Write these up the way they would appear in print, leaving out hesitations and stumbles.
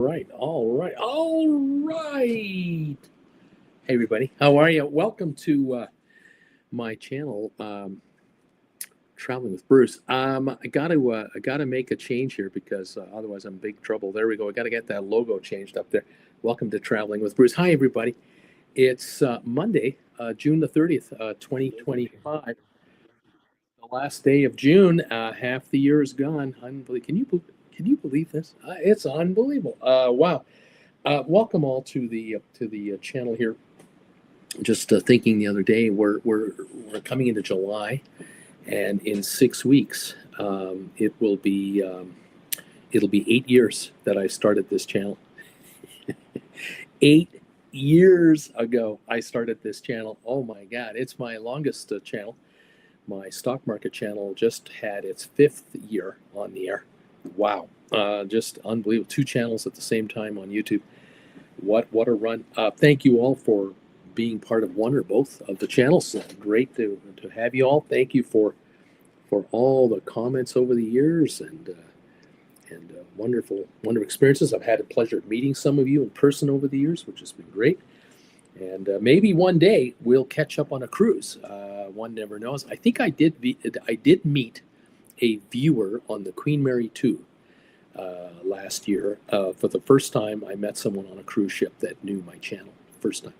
All right. Hey, everybody, how are you? Welcome to my channel, Traveling with Bruce. I gotta make a change here because otherwise I'm in big trouble. There we go. I gotta get that logo changed up there. Welcome to Traveling with Bruce. Hi, everybody. It's Monday, June the 30th, 2025. The last day of June. Half the year is gone. Unbelievable. Can you believe this? It's unbelievable. Wow. Welcome all to the channel here. Just thinking the other day, we're coming into July, and in 6 weeks, it'll be 8 years that I started this channel. 8 years ago, I started this channel. Oh my God, it's my longest channel. My stock market channel just had its 5th year on the air. Wow, just unbelievable. 2 channels at the same time on YouTube. What a run. Thank you all for being part of one or both of the channels. Great to have you all. Thank you for all the comments over the years and wonderful experiences. I've had the pleasure of meeting some of you in person over the years, which has been great. And maybe one day we'll catch up on a cruise. One never knows. I think I did meet a viewer on the Queen Mary 2 last year. For the first time, I met someone on a cruise ship that knew my channel. First time.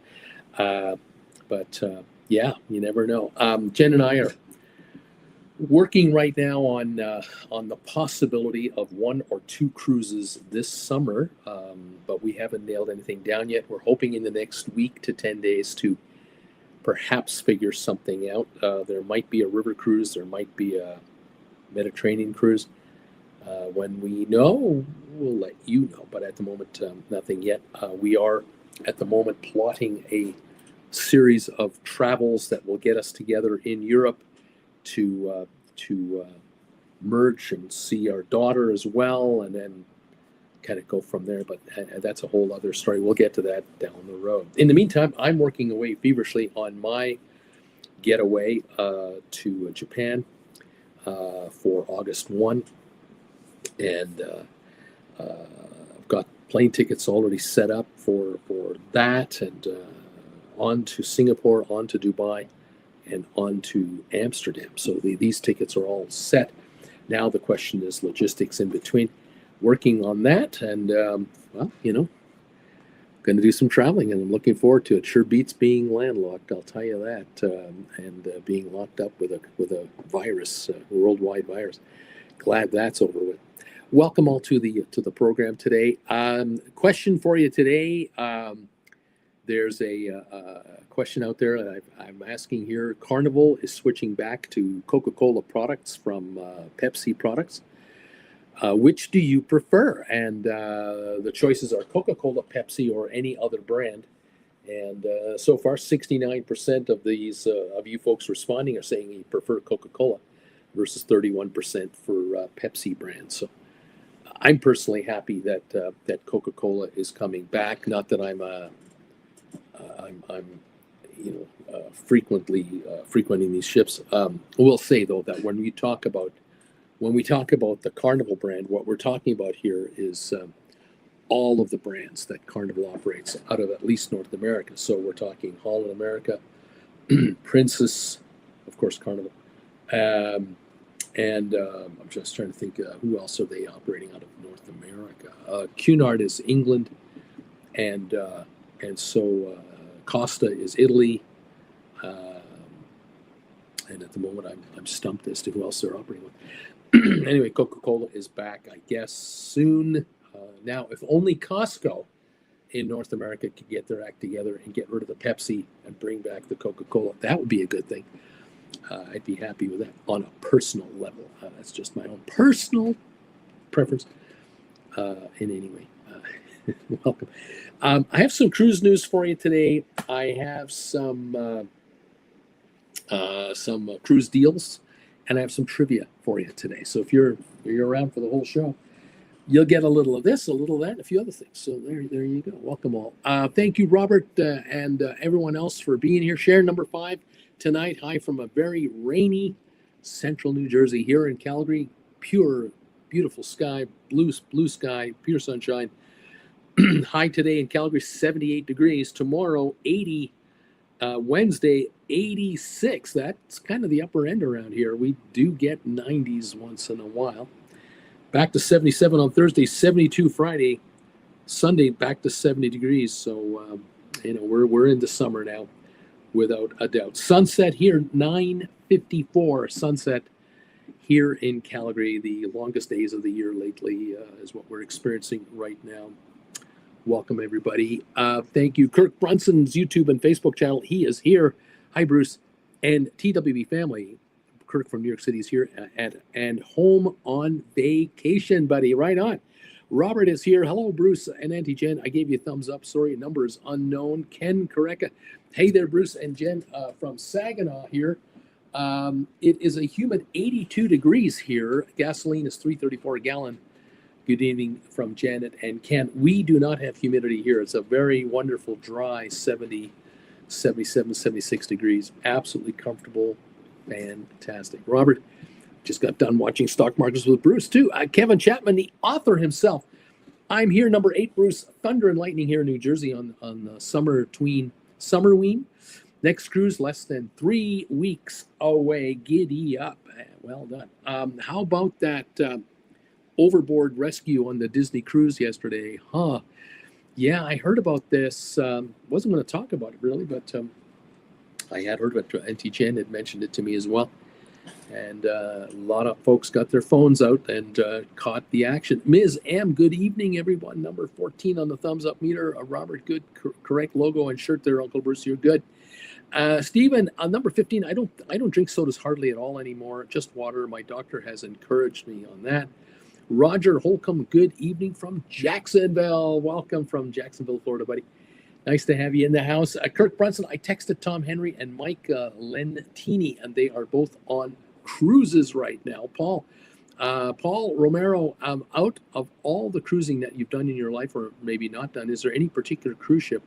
But yeah, you never know. Jen and I are working right now on the possibility of 1 or 2 cruises this summer, but we haven't nailed anything down yet. We're hoping in the next week to 10 days to perhaps figure something out. There might be a river cruise. There might be a Mediterranean cruise. When we know, we'll let you know. But at the moment, nothing yet. We are at the moment plotting a series of travels that will get us together in Europe to merge and see our daughter as well, and then kind of go from there. But that's a whole other story. We'll get to that down the road. In the meantime, I'm working away feverishly on my getaway to Japan for August 1. And I've got plane tickets already set up for that, and on to Singapore, on to Dubai, and on to Amsterdam. So these tickets are all set. Now the question is logistics in between. Working on that, and well, going to do some traveling, and I'm looking forward to it. Sure beats being landlocked, I'll tell you that, and being locked up with a virus, a worldwide virus. Glad that's over with. Welcome all to the program today. Question for you today. There's a question out there that I'm asking here. Carnival is switching back to Coca-Cola products from Pepsi products. Which do you prefer? And the choices are Coca-Cola, Pepsi, or any other brand. And so far, 69% of these of you folks responding are saying you prefer Coca-Cola versus 31% for Pepsi brand. So I'm personally happy that Coca-Cola is coming back. Not that I'm frequently frequenting these ships. We'll say though that when we talk about the Carnival brand, what we're talking about here is all of the brands that Carnival operates out of at least North America. So we're talking Holland America, Princess, of course, Carnival. And I'm just trying to think who else are they operating out of North America. Cunard is England, and so Costa is Italy. And at the moment, I'm stumped as to who else they're operating with. Anyway, Coca-Cola is back, I guess, soon. Now, if only Costco in North America could get their act together and get rid of the Pepsi and bring back the Coca-Cola, that would be a good thing. I'd be happy with that on a personal level. That's just my own personal preference. In any way, welcome. I have some cruise news for you today. I have some cruise deals, and I have some trivia for you today. So if you're around for the whole show, you'll get a little of this, a little of that, and a few other things. So there you go. Welcome all. Thank you, Robert, and everyone else for being here. Share number 5 tonight. Hi from a very rainy central New Jersey. Here in Calgary, pure, beautiful sky, blue sky, pure sunshine. High today in Calgary, 78 degrees. Tomorrow, 80. Wednesday, 86. That's kind of the upper end around here. We do get 90s once in a while. Back to 77 on Thursday, 72 Friday. Sunday, back to 70 degrees. So, we're into summer now, without a doubt. Sunset here, 9:54. Sunset here in Calgary. The longest days of the year lately is what we're experiencing right now. Welcome, everybody. Thank you. Kirk Brunson's YouTube and Facebook channel. He is here. Hi, Bruce. And TWB family. Kirk from New York City is here and home on vacation, buddy. Right on. Robert is here. Hello, Bruce and Auntie Jen. I gave you a thumbs up. Sorry, number is unknown. Ken Correca. Hey there, Bruce and Jen from Saginaw here. It is a humid 82 degrees here. Gasoline is $3.34 a gallon. Good evening from Janet and Ken. We do not have humidity here. It's a very wonderful, dry 70, 77, 76 degrees. Absolutely comfortable. Fantastic. Robert, just got done watching Stock Markets with Bruce, too. Kevin Chapman, the author himself. I'm here, number 8, Bruce. Thunder and lightning here in New Jersey on the Summerween. Next cruise, less than 3 weeks away. Giddy up. Well done. How about that overboard rescue on the Disney cruise yesterday? Yeah, I heard about this. Wasn't going to talk about it really, but I had heard about it. Auntie Jen had mentioned it to me as well. And a lot of folks got their phones out and caught the action. Ms. M, good evening, everyone. Number 14 on the thumbs up meter. Robert, good, correct logo and shirt there, Uncle Bruce. You're good. Stephen, on number 15, I don't drink sodas hardly at all anymore. Just water. My doctor has encouraged me on that. Roger Holcomb, good evening from Jacksonville. Welcome from Jacksonville, Florida, buddy. Nice to have you in the house. Kirk Brunson, I texted Tom Henry and Mike Lentini, and they are both on cruises right now. Paul Romero, out of all the cruising that you've done in your life, or maybe not done, is there any particular cruise ship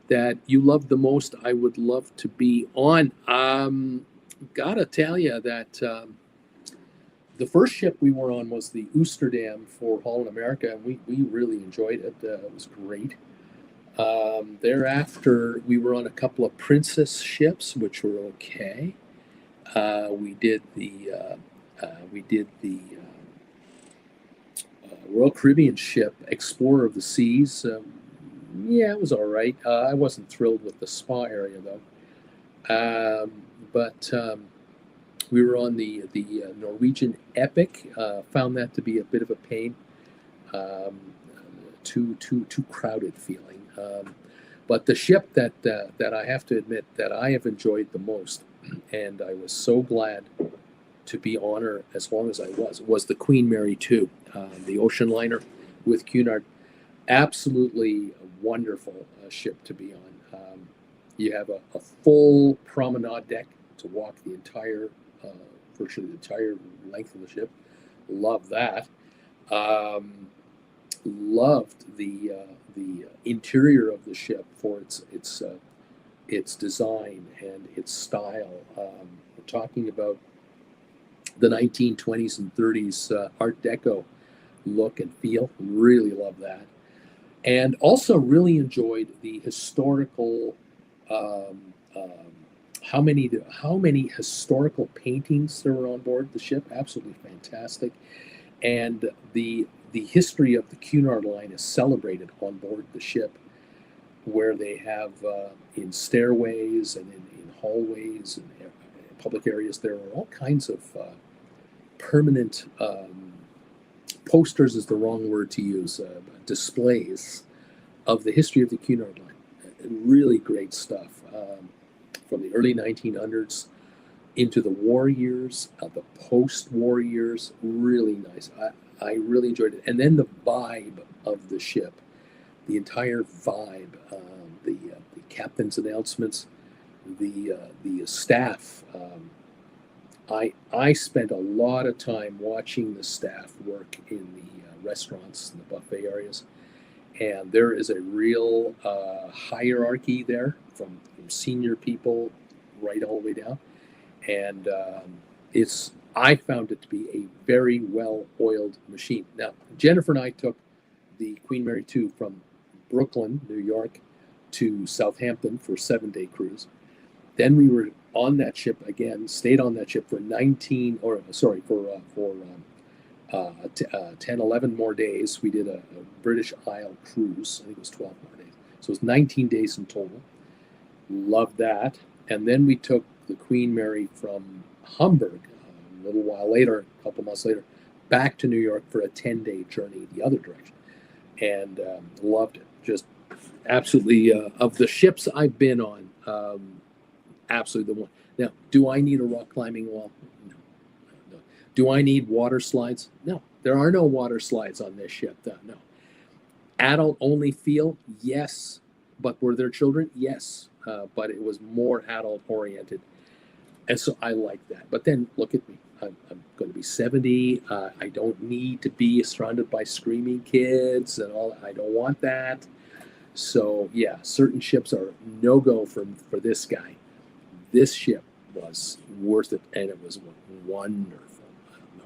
that you love the most? I would love to be on. Gotta tell you that the first ship we were on was the Oosterdam for Holland America, and we really enjoyed it. It was great. Thereafter, we were on a couple of Princess ships, which were okay. We did the Royal Caribbean ship, Explorer of the Seas. Yeah, it was all right. I wasn't thrilled with the spa area though. But we were on the Norwegian Epic. Found that to be a bit of a pain. Too crowded feeling. But the ship that I have to admit that I have enjoyed the most, and I was so glad to be on her as long as I was the Queen Mary 2, the ocean liner with Cunard. Absolutely wonderful ship to be on. You have a full promenade deck to walk the entire, virtually the entire length of the ship. Love that. Loved the interior of the ship for its design and its style. We're talking about the 1920s and 30s Art Deco look and feel. Really love that. And also really enjoyed the historical, how many historical paintings there were on board the ship. Absolutely fantastic. And the history of the Cunard line is celebrated on board the ship, where they have in stairways and in hallways and public areas, there are all kinds of permanent posters is the wrong word to use, displays of the history of the Cunard line. Really great stuff from the early 1900s into the war years, the post-war years. Really nice. I really enjoyed it. And then the vibe of the ship, the entire vibe, the captain's announcements, the staff. I spent a lot of time watching the staff work in the restaurants and the buffet areas, and there is a real hierarchy there from senior people right all the way down, and I found it to be a very well-oiled machine. Now, Jennifer and I took the Queen Mary 2 from Brooklyn, New York, to Southampton for a 7-day cruise. Then we were on that ship again, stayed on that ship for 10, 11 more days. We did a British Isle cruise. I think it was 12 more days. So it was 19 days in total. Loved that. And then we took the Queen Mary from Hamburg a little while later, a couple months later, back to New York for a 10-day journey the other direction. And loved it. Just absolutely, of the ships I've been on, absolutely the one. Now, do I need a rock climbing wall? No. Do I need water slides? No. There are no water slides on this ship. No. Adult only feel? Yes. But were there children? Yes. But it was more adult oriented. And so I like that. But then look at me. I'm going to be 70. I don't need to be surrounded by screaming kids and all. I don't want that. So yeah, certain ships are no-go for this guy. This ship was worth it, and it was wonderful.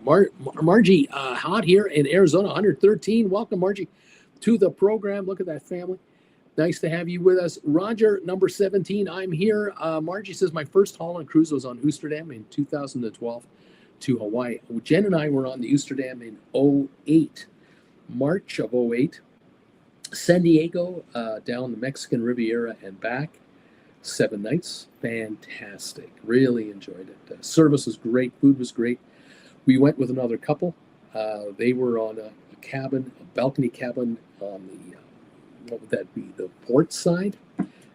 Margie, hot here in Arizona, 113. Welcome, Margie, to the program. Look at that family. Nice to have you with us. Roger, number 17, I'm here. Margie says, my first Holland cruise was on Oosterdam in 2012 to Hawaii. Jen and I were on the Oosterdam in 08, March of 08. San Diego, down the Mexican Riviera and back. 7 nights. Fantastic. Really enjoyed it. Service was great. Food was great. We went with another couple. They were on a cabin, a balcony cabin on the, what would that be, the port side?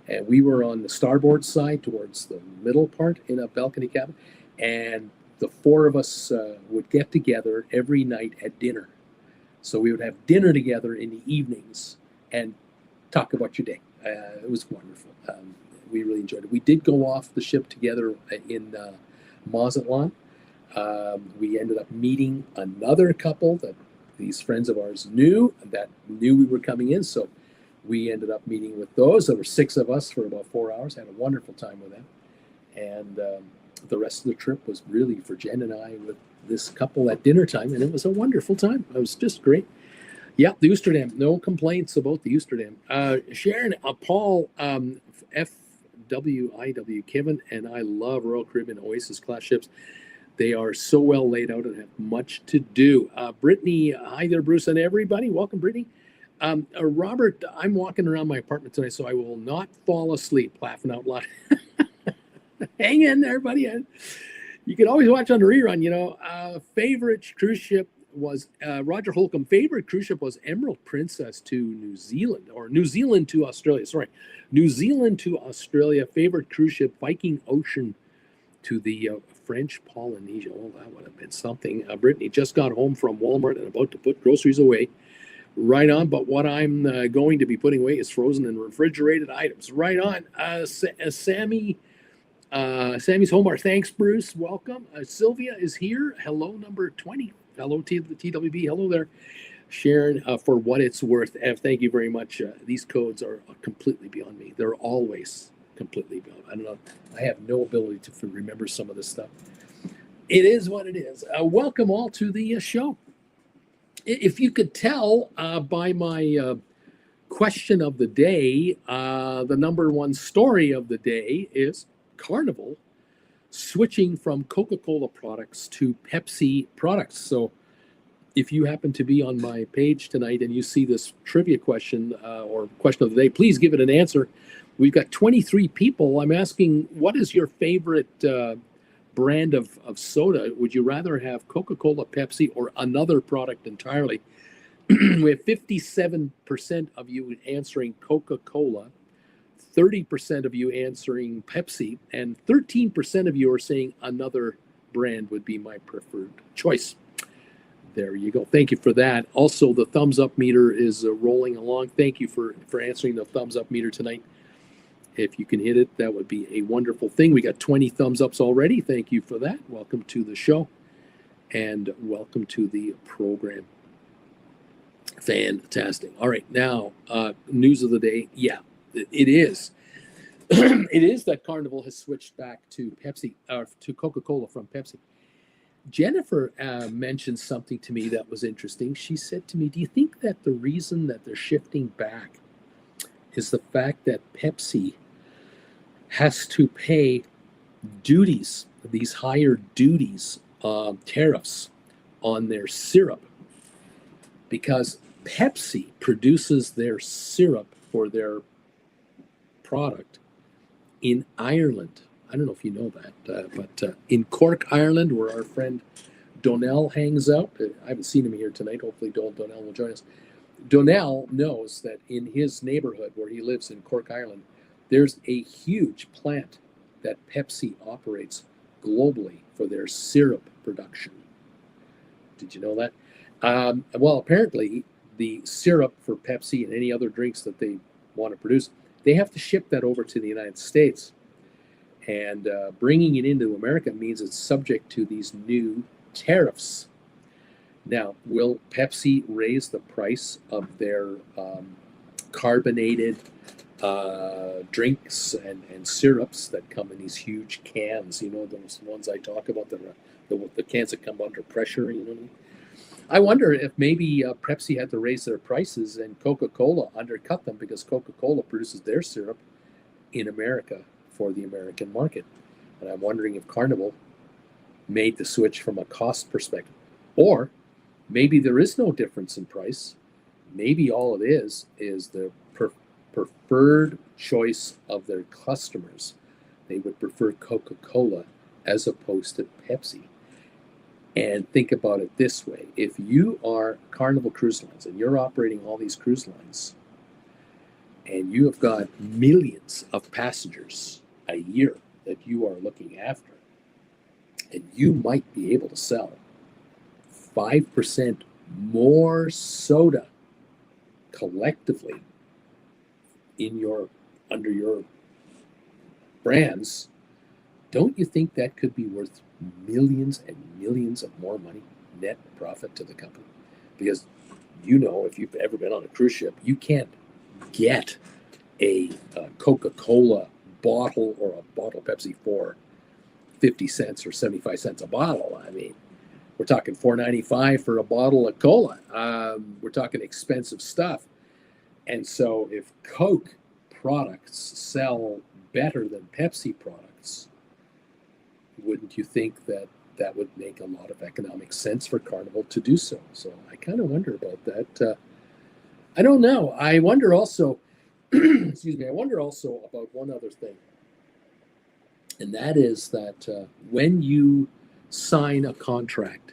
And we were on the starboard side towards the middle part in a balcony cabin. And the 4 of us would get together every night at dinner. So we would have dinner together in the evenings and talk about your day. It was wonderful. We really enjoyed it. We did go off the ship together in Mazatlan. We ended up meeting another couple that these friends of ours knew we were coming in. So we ended up meeting with those. There were 6 of us for about 4 hours. Had a wonderful time with them. And the rest of the trip was really for Jen and I with this couple at dinner time. And it was a wonderful time. It was just great. Yeah, the Oosterdam. No complaints about the Oosterdam. Sharon, Paul, FWIW, Kevin, and I love Royal Caribbean Oasis class ships. They are so well laid out and have much to do. Brittany, hi there, Bruce, and everybody. Welcome, Brittany. Robert, I'm walking around my apartment tonight, so I will not fall asleep laughing out loud. Hang in there, buddy. You can always watch on the rerun, you know. Favorite cruise ship was Roger Holcomb. Favorite cruise ship was Emerald Princess to New Zealand, or New Zealand to Australia. Sorry, New Zealand to Australia. Favorite cruise ship, Viking Ocean to the French Polynesia. Oh, that would have been something. Brittany just got home from Walmart and about to put groceries away. Right on, but what I'm going to be putting away is frozen and refrigerated items. Right on. Sammy's Homar. Thanks, Bruce. Welcome. Sylvia is here. Hello, number 20. Hello, TWB. Hello there. Sharon, for what it's worth. Thank you very much. These codes are completely beyond me. They're always completely beyond. I don't know. I have no ability to remember some of this stuff. It is what it is. Welcome all to the show. If you could tell by my question of the day, the number one story of the day is Carnival switching from Coca-Cola products to Pepsi products. So if you happen to be on my page tonight and you see this trivia question or question of the day, please give it an answer. We've got 23 people. I'm asking, what is your favorite brand of soda? Would you rather have Coca-Cola, Pepsi, or another product entirely? We have 57% of you answering Coca-Cola, 30% of you answering Pepsi, and 13% of you are saying another brand would be my preferred choice. There you go. Thank you for that. Also, the thumbs up meter is rolling along. Thank you for answering the thumbs up meter tonight. If you can hit it, that would be a wonderful thing. We got 20 thumbs ups already. Thank you for that. Welcome to the show and welcome to the program. Fantastic. All right. Now, news of the day. Yeah, it is. It is that Carnival has switched back to Pepsi, to Coca-Cola from Pepsi. Jennifer mentioned something to me that was interesting. She said to me, do you think that the reason that they're shifting back is the fact that Pepsi has to pay duties, these higher duties, tariffs on their syrup, because Pepsi produces their syrup for their product in Ireland. I don't know if you know that, but in Cork, Ireland, where our friend Donnell hangs out. I haven't seen him here tonight. Hopefully Donnell will join us. Donnell knows that in his neighborhood where he lives in Cork, Ireland, there's a huge plant that Pepsi operates globally for their syrup production. Did you know that? Well, apparently the syrup for Pepsi and any other drinks that they want to produce, they have to ship that over to the United States. And bringing it into America means it's subject to these new tariffs. Now, will Pepsi raise the price of their carbonated drinks and syrups that come in these huge cans? You know, those ones I talk about, the cans that come under pressure, you know what I mean? I wonder if maybe Pepsi had to raise their prices and Coca-Cola undercut them because Coca-Cola produces their syrup in America for the American market. And I'm wondering if Carnival made the switch from a cost perspective. Or maybe there is no difference in price. Maybe all it is the preferred choice of their customers. They would prefer Coca-Cola as opposed to Pepsi. And think about it this way. If you are Carnival Cruise Lines and you're operating all these cruise lines and you have got millions of passengers a year that you are looking after, and you might be able to sell 5% more soda collectively under your brands, don't you think that could be worth millions and millions of more money net profit to the company? Because if you've ever been on a cruise ship, you can't get a Coca-Cola bottle or a bottle of Pepsi for 50 cents or 75 cents a bottle. I mean, we're talking $4.95 for a bottle of cola. We're talking expensive stuff. And so if Coke products sell better than Pepsi products, wouldn't you think that that would make a lot of economic sense for Carnival to do so? So I kind of wonder about that. I don't know. I wonder also, excuse me, I wonder also about one other thing. And that is that when you sign a contract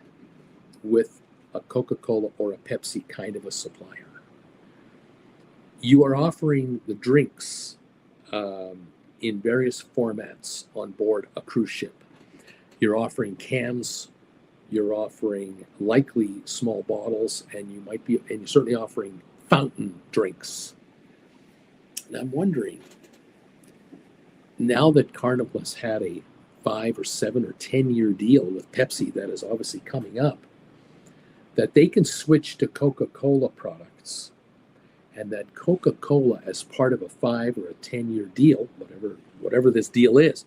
with a Coca-Cola or a Pepsi kind of a supplier, you are offering the drinks in various formats on board a cruise ship. You're offering cans, you're offering likely small bottles, and you're certainly offering fountain drinks. And I'm wondering, now that Carnival has had a 5 or 7 or 10-year deal with Pepsi that is obviously coming up, that they can switch to Coca-Cola products, and that Coca-Cola, as part of a 5 or a 10-year deal, whatever this deal is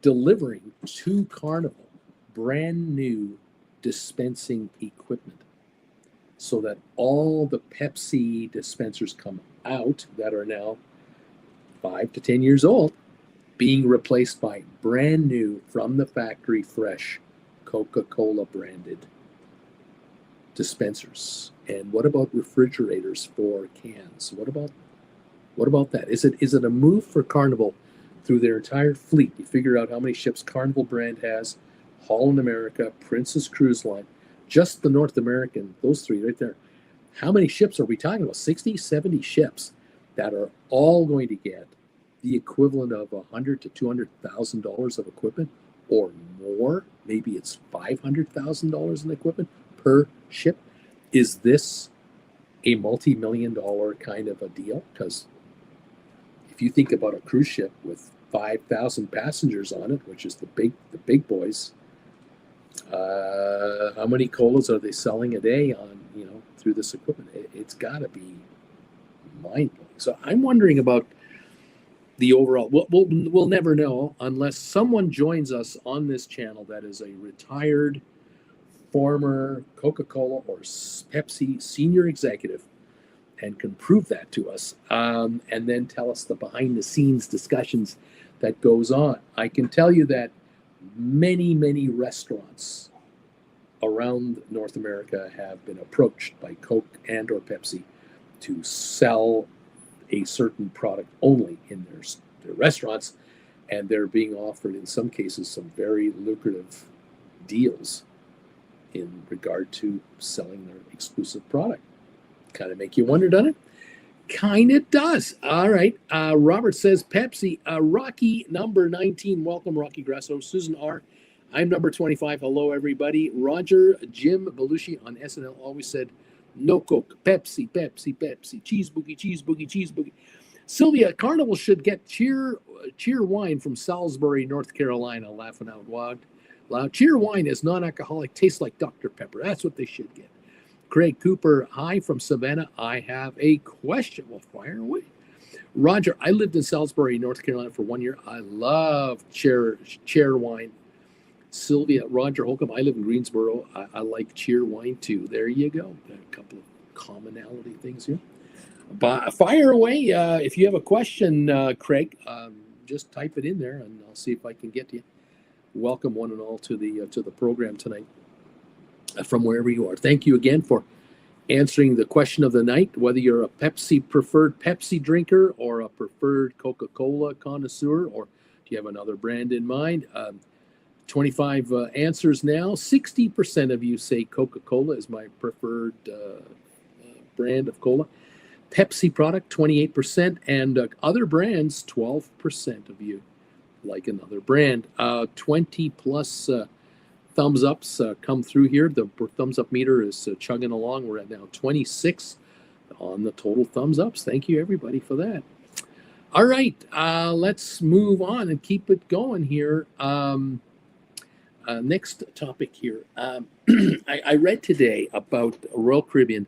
delivering to Carnival brand new dispensing equipment, so that all the Pepsi dispensers come out that are now 5 to 10 years old, being replaced by brand new, from the factory fresh, Coca-Cola branded dispensers. And what about refrigerators for cans? What about that? Is it a move for Carnival through their entire fleet? You figure out how many ships Carnival brand has: Holland America, Princess Cruise Line, just the North American, those three right there. How many ships are we talking about? 60, 70 ships that are all going to get the equivalent of $100,000 to $200,000 of equipment or more. Maybe it's $500,000 in equipment per ship. Is this a multi-million-dollar kind of a deal? Because if you think about a cruise ship with 5,000 passengers on it, which is the big boys, how many colas are they selling a day on, through this equipment? It's got to be mind-blowing. So I'm wondering about the overall. We'll never know unless someone joins us on this channel that is a retired former Coca-Cola or Pepsi senior executive and can prove that to us, and then tell us the behind-the-scenes discussions that goes on. I can tell you that many restaurants around North America have been approached by Coke and or Pepsi to sell a certain product only in their restaurants, and they're being offered, in some cases, some very lucrative deals in regard to selling their exclusive product. Kind of make you wonder, doesn't it? Kind of does. All right. Robert says Pepsi. Rocky number 19. Welcome, Rocky Grasso. Susan R. I'm number 25. Hello, everybody. Roger Jim Belushi on SNL always said, no Coke, Pepsi, Pepsi, Pepsi, cheese boogie, cheese boogie, cheese boogie. Sylvia, Carnival should get cheer wine from Salisbury, North Carolina. Laughing out loud. Cheer wine is non-alcoholic, tastes like Dr. Pepper. That's what they should get. Craig Cooper, hi from Savannah. I have a question. Well, fire away. Roger, I lived in Salisbury, North Carolina for 1 year. I love cheer wine. Sylvia, Roger Holcomb, I live in Greensboro. I like cheer wine too. There you go. A couple of commonality things here. But fire away. If you have a question, Craig, just type it in there and I'll see if I can get to you. Welcome one and all to the program tonight from wherever you are. Thank you again for answering the question of the night, whether you're a preferred Pepsi drinker or a preferred Coca-Cola connoisseur, or do you have another brand in mind? 25 answers now. 60% of you say Coca-Cola is my preferred brand of cola. Pepsi product, 28%, and other brands, 12% of you like another brand. 20 plus thumbs ups come through here. The thumbs up meter is chugging along. We're at now 26 on the total thumbs ups. Thank you, everybody, for that. All right, let's move on and keep it going here. Next topic here. I read today about Royal Caribbean.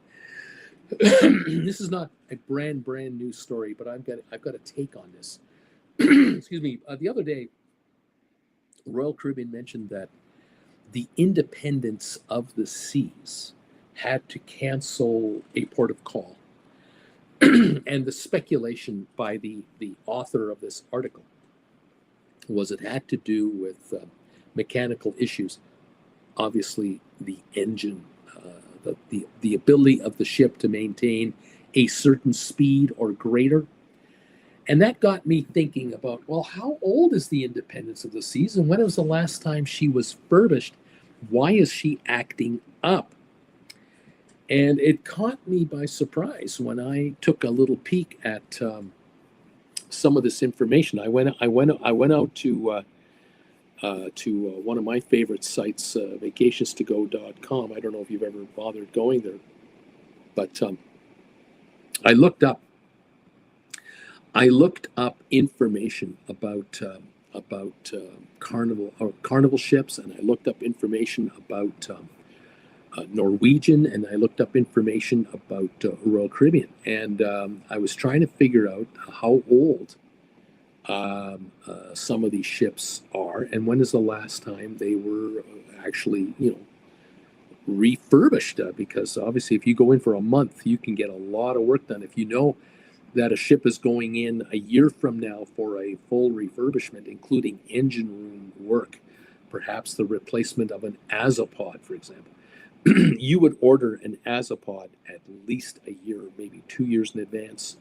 This is not a brand new story, but I've got a take on this. Excuse me. The other day, Royal Caribbean mentioned that the independence of the seas had to cancel a port of call. And the speculation by the author of this article was it had to do with mechanical issues. Obviously, the engine, the ability of the ship to maintain a certain speed or greater. And that got me thinking about, well, how old is the independence of the seas, and when was the last time she was furbished? Why is she acting up? And it caught me by surprise when I took a little peek at some of this information. I went out to one of my favorite sites, vacationstogo.com. I don't know if you've ever bothered going there, but I looked up information about Carnival ships, and I looked up information about Norwegian, and I looked up information about Royal Caribbean, and I was trying to figure out how old some of these ships are, and when is the last time they were actually, refurbished, because obviously if you go in for a month, you can get a lot of work done. If you know that a ship is going in a year from now for a full refurbishment, including engine room work, perhaps the replacement of an azopod, for example, you would order an azopod at least a year, maybe 2 years in advance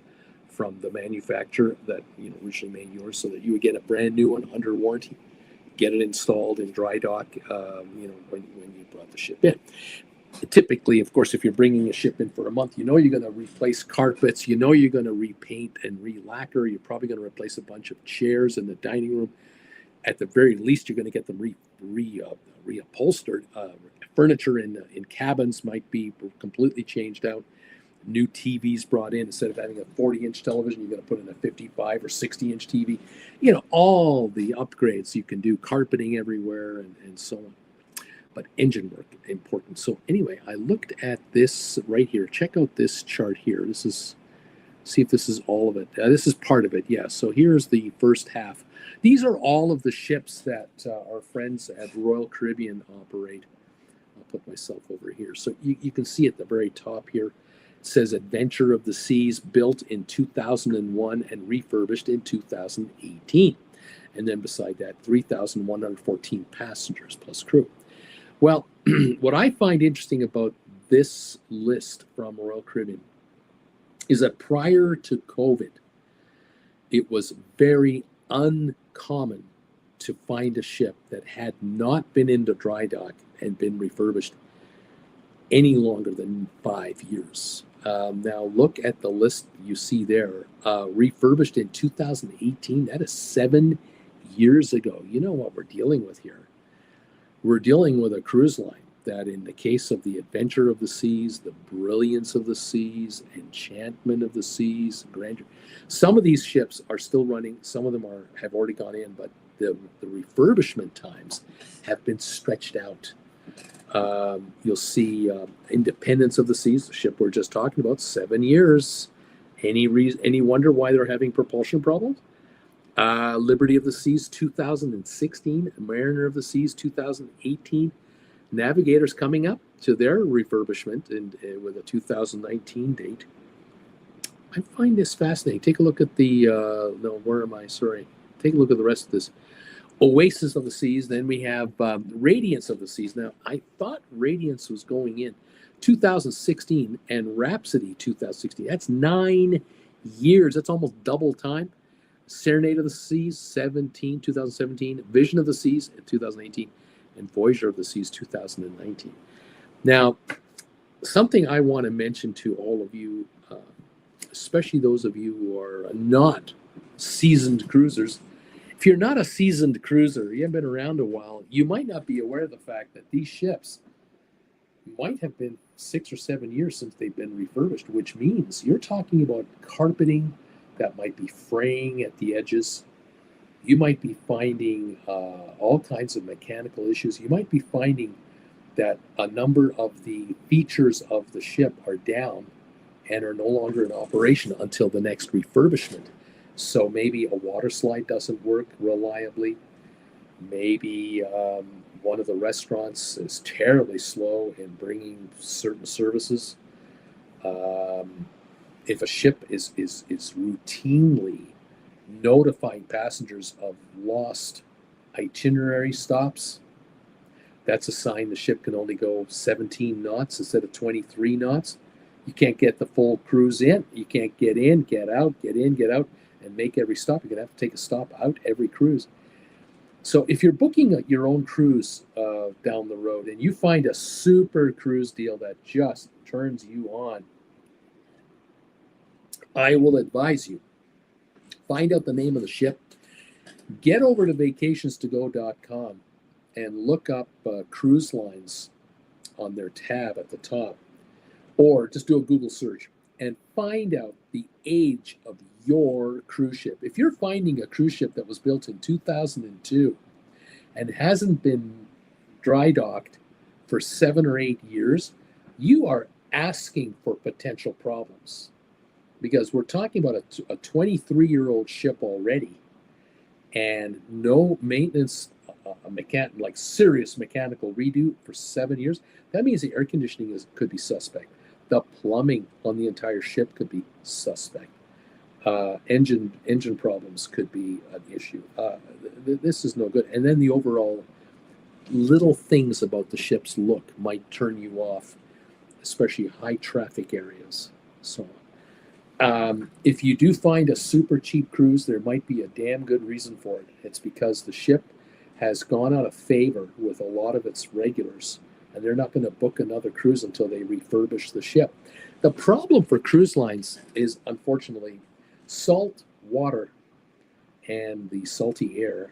from the manufacturer that originally made yours, so that you would get a brand new one under warranty, get it installed in dry dock, when you brought the ship in. Typically, of course, if you're bringing a ship in for a month, you're going to replace carpets, you're going to repaint and re-lacquer, you're probably going to replace a bunch of chairs in the dining room. At the very least, you're going to get them reupholstered. Furniture in cabins might be completely changed out. New TVs brought in. Instead of having a 40-inch television, you're going to put in a 55 or 60-inch TV. All the upgrades you can do, carpeting everywhere and so on. But engine work, important. So anyway, I looked at this right here. Check out this chart here. See if this is all of it. This is part of it, yeah. So here's the first half. These are all of the ships that our friends at Royal Caribbean operate. I'll put myself over here. So you can see at the very top here, it says Adventure of the Seas, built in 2001 and refurbished in 2018. And then beside that, 3,114 passengers plus crew. Well, what I find interesting about this list from Royal Caribbean is that prior to COVID, it was very uncommon to find a ship that had not been into dry dock and been refurbished any longer than 5 years. Now look at the list you see there. Refurbished in 2018, that is 7 years ago. You know what we're dealing with here. We're dealing with a cruise line that, in the case of the Adventure of the Seas, the Brilliance of the Seas, Enchantment of the Seas, Grandeur, some of these ships are still running. Some of them have already gone in, but the refurbishment times have been stretched out. You'll see Independence of the Seas, the ship we're just talking about, 7 years. Any wonder why they're having propulsion problems? Liberty of the Seas, 2016. Mariner of the Seas, 2018. Navigator's coming up to their refurbishment and with a 2019 date. I find this fascinating. Take a look at the Take a look at the rest of this. Oasis of the Seas. Then we have Radiance of the Seas. Now, I thought Radiance was going in 2016 and Rhapsody 2016. That's 9 years. That's almost double time. Serenade of the Seas 2017. Vision of the Seas 2018. And Voyager of the Seas 2019. Now, something I want to mention to all of you, especially those of you who are not seasoned cruisers. If you're not a seasoned cruiser, you haven't been around a while, you might not be aware of the fact that these ships might have been 6 or 7 years since they've been refurbished, which means you're talking about carpeting that might be fraying at the edges. You might be finding all kinds of mechanical issues. You might be finding that a number of the features of the ship are down and are no longer in operation until the next refurbishment. So maybe a water slide doesn't work reliably. Maybe one of the restaurants is terribly slow in bringing certain services. If a ship is routinely notifying passengers of lost itinerary stops, that's a sign the ship can only go 17 knots instead of 23 knots. You can't get the full cruise in. You can't get in, get out, get in, get out, and make every stop. You're going to have to take a stop out every cruise. So if you're booking your own cruise down the road and you find a super cruise deal that just turns you on, I will advise you, find out the name of the ship, get over to vacationstogo.com and look up cruise lines on their tab at the top, or just do a Google search and find out the age of your cruise ship. If you're finding a cruise ship that was built in 2002 and hasn't been dry docked for 7 or 8 years, you are asking for potential problems, because we're talking about a 23-year-old ship already and no maintenance, like serious mechanical redo for 7 years. That means the air conditioning could be suspect. The plumbing on the entire ship could be suspect. Engine problems could be an issue. This is no good. And then the overall little things about the ship's look might turn you off, especially high traffic areas. So if you do find a super cheap cruise, there might be a damn good reason for it. It's because the ship has gone out of favor with a lot of its regulars, and they're not going to book another cruise until they refurbish the ship. The problem for cruise lines is, unfortunately, salt water and the salty air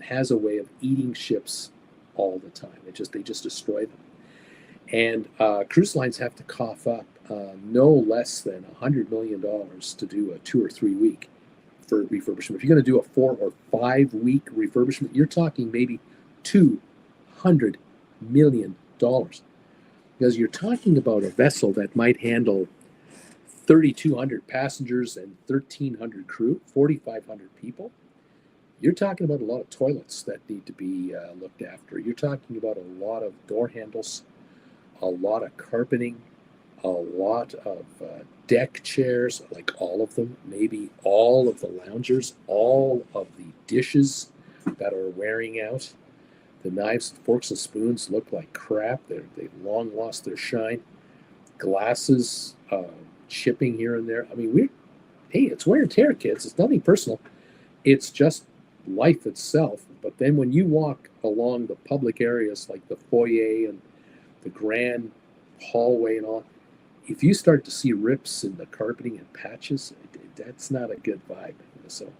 has a way of eating ships all the time. They just destroy them. And cruise lines have to cough up no less than $100 million to do a 2 or 3 week for refurbishment. If you're going to do a 4 or 5 week refurbishment, you're talking maybe $200 million, because you're talking about a vessel that might handle 3,200 passengers and 1,300 crew, 4,500 people. You're talking about a lot of toilets that need to be looked after. You're talking about a lot of door handles, a lot of carpeting, a lot of deck chairs, like all of them, maybe all of the loungers, all of the dishes that are wearing out. The knives, forks, and spoons look like crap. They've long lost their shine. Glasses chipping here and there. I mean, hey, it's wear and tear, kids. It's nothing personal. It's just life itself. But then when you walk along the public areas like the foyer and the grand hallway and all, if you start to see rips in the carpeting and patches, that's not a good vibe. So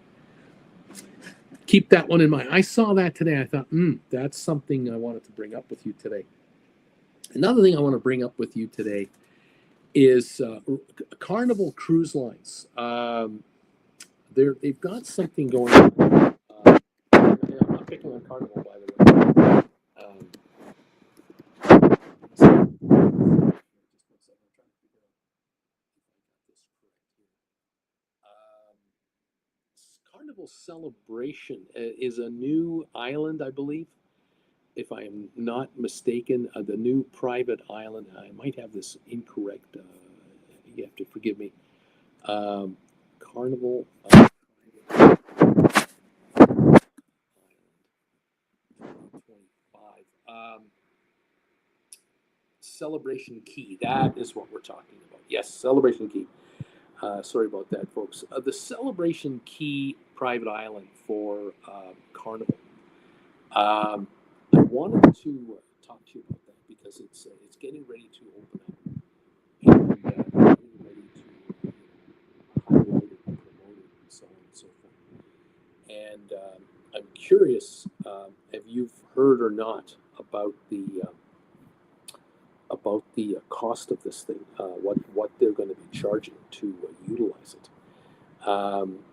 keep that one in mind. I saw that today. I thought, that's something I wanted to bring up with you today. Another thing I want to bring up with you today is Carnival Cruise Lines. They've got something going on. I'm not picking on Carnival, by the way. Carnival Celebration is a new island, I believe, if I am not mistaken, the new private island. I might have this incorrect. You have to forgive me. Carnival. 25. Celebration Key. That is what we're talking about. Yes, Celebration Key. Sorry about that, folks. The Celebration Key private island for Carnival. I wanted to talk to you about that because it's getting ready to open up and getting ready to highlight it and promote it and so on and so forth. And I'm curious if you've heard or not about the cost of this thing, what they're going to be charging to utilize it.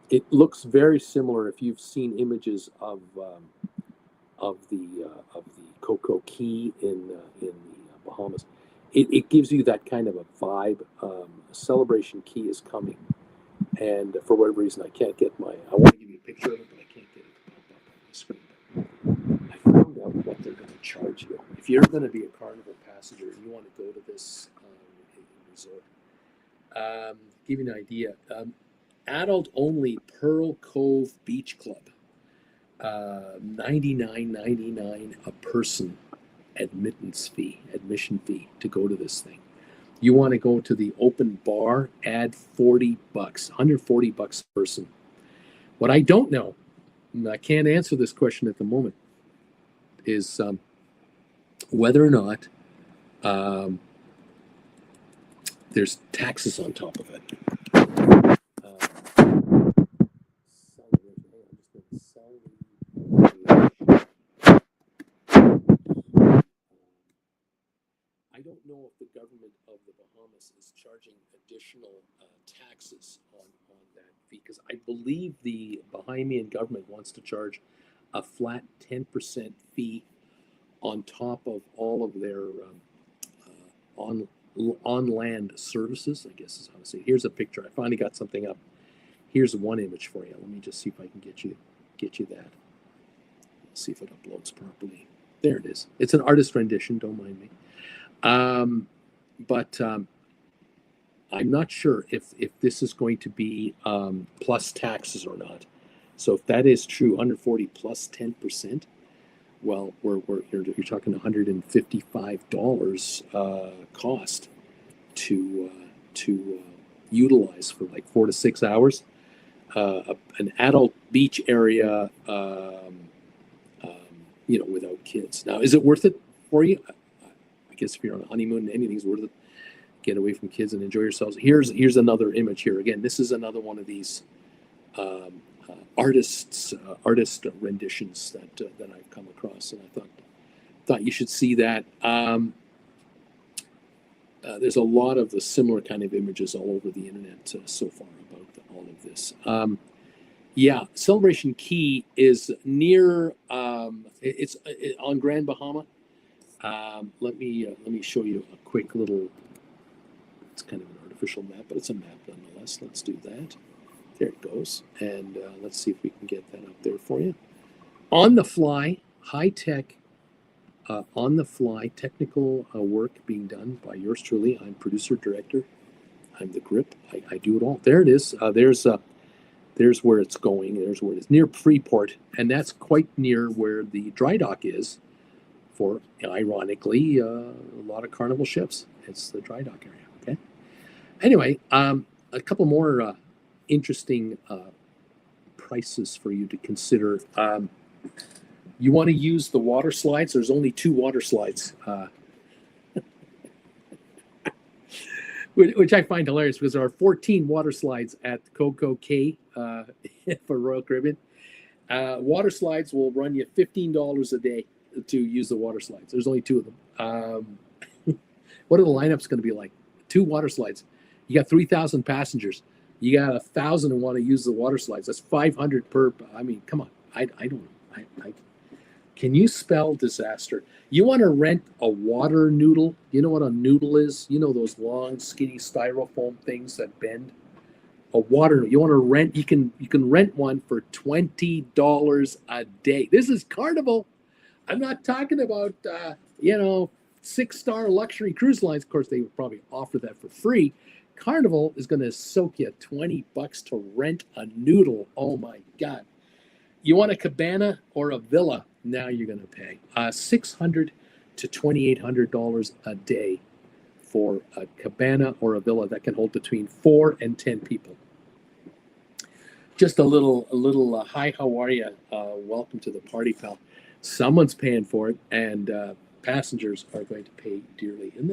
It looks very similar if you've seen images of the Coco Key in the Bahamas. It gives you that kind of a vibe. Celebration Key is coming, and for whatever reason, I can't get I want to give you a picture of it, but I can't get it to pop up on the screen. I found out what they're going to charge you. If you're going to be a Carnival passenger and you want to go to this resort, give you an idea. Adult only Pearl Cove Beach Club, $99.99 a person admission fee to go to this thing. You want to go to the open bar, add $40, $140 a person. What I don't know, and I can't answer this question at the moment, is whether or not there's taxes on top of it. I don't know if the government of the Bahamas is charging additional taxes on that fee, because I believe the Bahamian government wants to charge a flat 10% fee on top of all of their on land services, I guess is how to say it. Here's a picture. I finally got something up. Here's one image for you. Let me just see if I can get you that. Let's see if it uploads properly. There it is. It's an artist rendition. Don't mind me. But I'm not sure if this is going to be plus taxes or not. So if that is true, 140 plus 10%, well, you're talking $155 cost to utilize for like 4 to 6 hours. An adult beach area, without kids. Now, is it worth it for you? I guess if you're on a honeymoon, anything's worth it. Get away from kids and enjoy yourselves. Here's another image here. Again, this is another one of these artist renditions that I've come across, and I thought you should see that. There's a lot of the similar kind of images all over the internet so far about all of this. Celebration Key is near. It's on Grand Bahama. Let me show you a quick little. It's kind of an artificial map, but it's a map nonetheless. Let's do that. There it goes, and let's see if we can get that up there for you. On the fly, high tech on the fly technical work being done by yours truly. I'm producer, director. I'm the grip. I do it all. There it is. There's where it's going. There's where it is, near Freeport, and that's quite near where the dry dock is for, ironically, a lot of Carnival ships. It's the dry dock area. Okay. Anyway, a couple more interesting prices for you to consider. You want to use the water slides. There's only 2 water slides, which I find hilarious because there are 14 water slides at Coco Cay for Royal Caribbean. Water slides will run you $15 a day to use the water slides. There's only 2 of them. What are the lineups going to be like? 2 water slides. You got 3,000 passengers. You got 1,000 who want to use the water slides. That's 500 per. I mean, come on. I don't know. Can you spell disaster? You want to rent a water noodle? You know what a noodle is? You know those long, skinny styrofoam things that bend? A water. You want to rent? You can rent one for $20 a day. This is Carnival. I'm not talking about 6-star luxury cruise lines. Of course, they would probably offer that for free. Carnival is going to soak you $20 to rent a noodle. Oh my God! You want a cabana or a villa? Now you're going to pay $600 to $2,800 a day for a cabana or a villa that can hold between 4 and 10 people. Just a little hi, how are you? Welcome to the party, pal. Someone's paying for it, and passengers are going to pay dearly. Isn't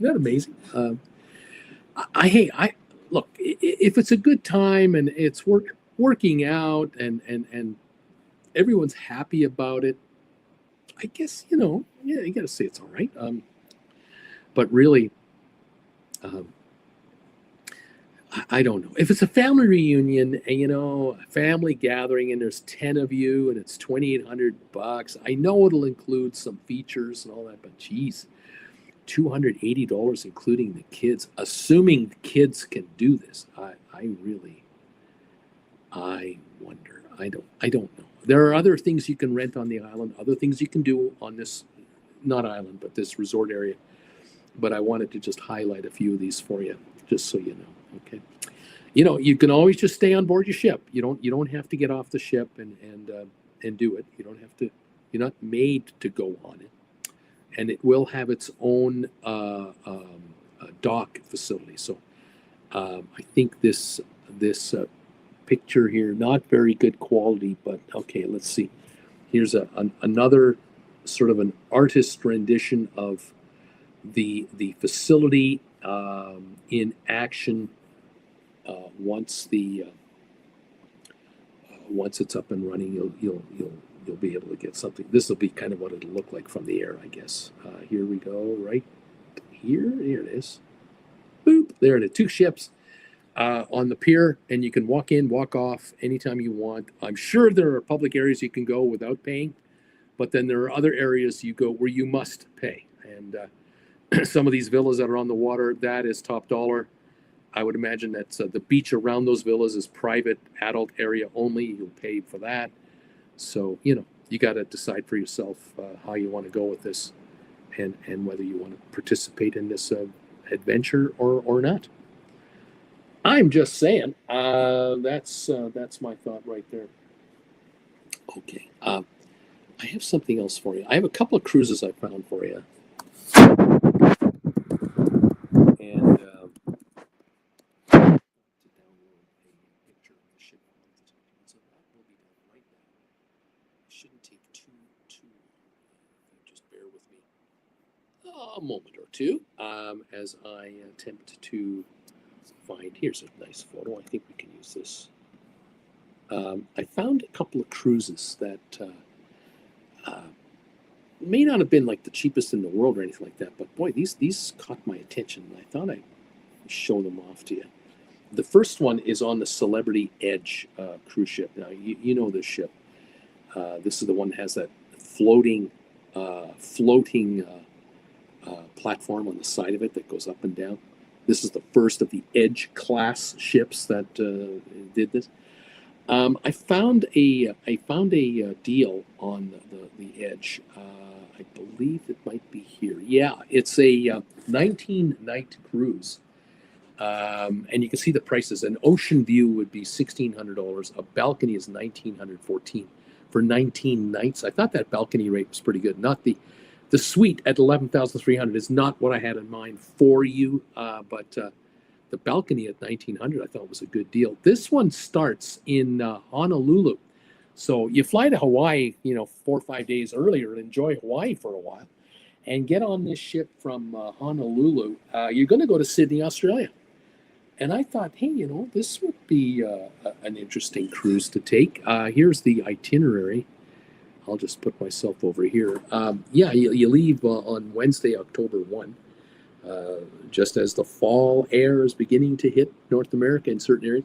that amazing? Look, if it's a good time and it's working out and everyone's happy about it, I guess, you got to say it's all right. But really, I don't know. If it's a family reunion and, a family gathering and there's 10 of you and it's $2,800, I know it'll include some features and all that, but geez, $280 including the kids, assuming the kids can do this. I wonder. I don't know. There are other things you can rent on the island, other things you can do on this, not island, but this resort area. But I wanted to just highlight a few of these for you, just so you know. Okay. You can always just stay on board your ship. You don't have to get off the ship and do it. You don't have to. You're not made to go on it. And it will have its own dock facility. So I think this picture here, not very good quality, but okay, let's see. Here's another sort of an artist rendition of the facility in action once it's up and running. You'll be able to get something. This will be kind of what it'll look like from the air, I guess. Here we go, right here. Here it is. Boop. There it is. 2 ships on the pier, and you can walk in, walk off anytime you want. I'm sure there are public areas you can go without paying, but then there are other areas you go where you must pay. And some of these villas that are on the water, that is top dollar. I would imagine that the beach around those villas is private, adult area only. You'll pay for that. So, you got to decide for yourself how you want to go with this and whether you want to participate in this adventure or not. I'm just saying, that's my thought right there. Okay. I have something else for you. I have a couple of cruises I found for you. And shouldn't take too long. Just bear with me a moment or two as I attempt to find. Here's a nice photo. I think we can use this. I found a couple of cruises that may not have been like the cheapest in the world or anything like that, but boy, these caught my attention. I thought I'd show them off to you. The first one is on the Celebrity Edge cruise ship. Now, you know this ship. This is the one that has that floating platform on the side of it that goes up and down. This is the first of the Edge class ships that did this. I found a deal on the edge. I believe it might be here. Yeah, it's a 19 night cruise, and you can see the prices. An ocean view would be $1,600. A balcony is 1,914 for 19 nights. I thought that balcony rate was pretty good. Not the suite at 11,300 is not what I had in mind for you, but the balcony at 1,900 I thought was a good deal. This one starts in Honolulu. So you fly to Hawaii, 4 or 5 days earlier and enjoy Hawaii for a while and get on this ship from Honolulu. You're going to go to Sydney, Australia. And I thought, hey, this would be an interesting cruise to take. Here's the itinerary. I'll just put myself over here. Yeah, you leave on Wednesday, October 1. Just as the fall air is beginning to hit North America in certain areas,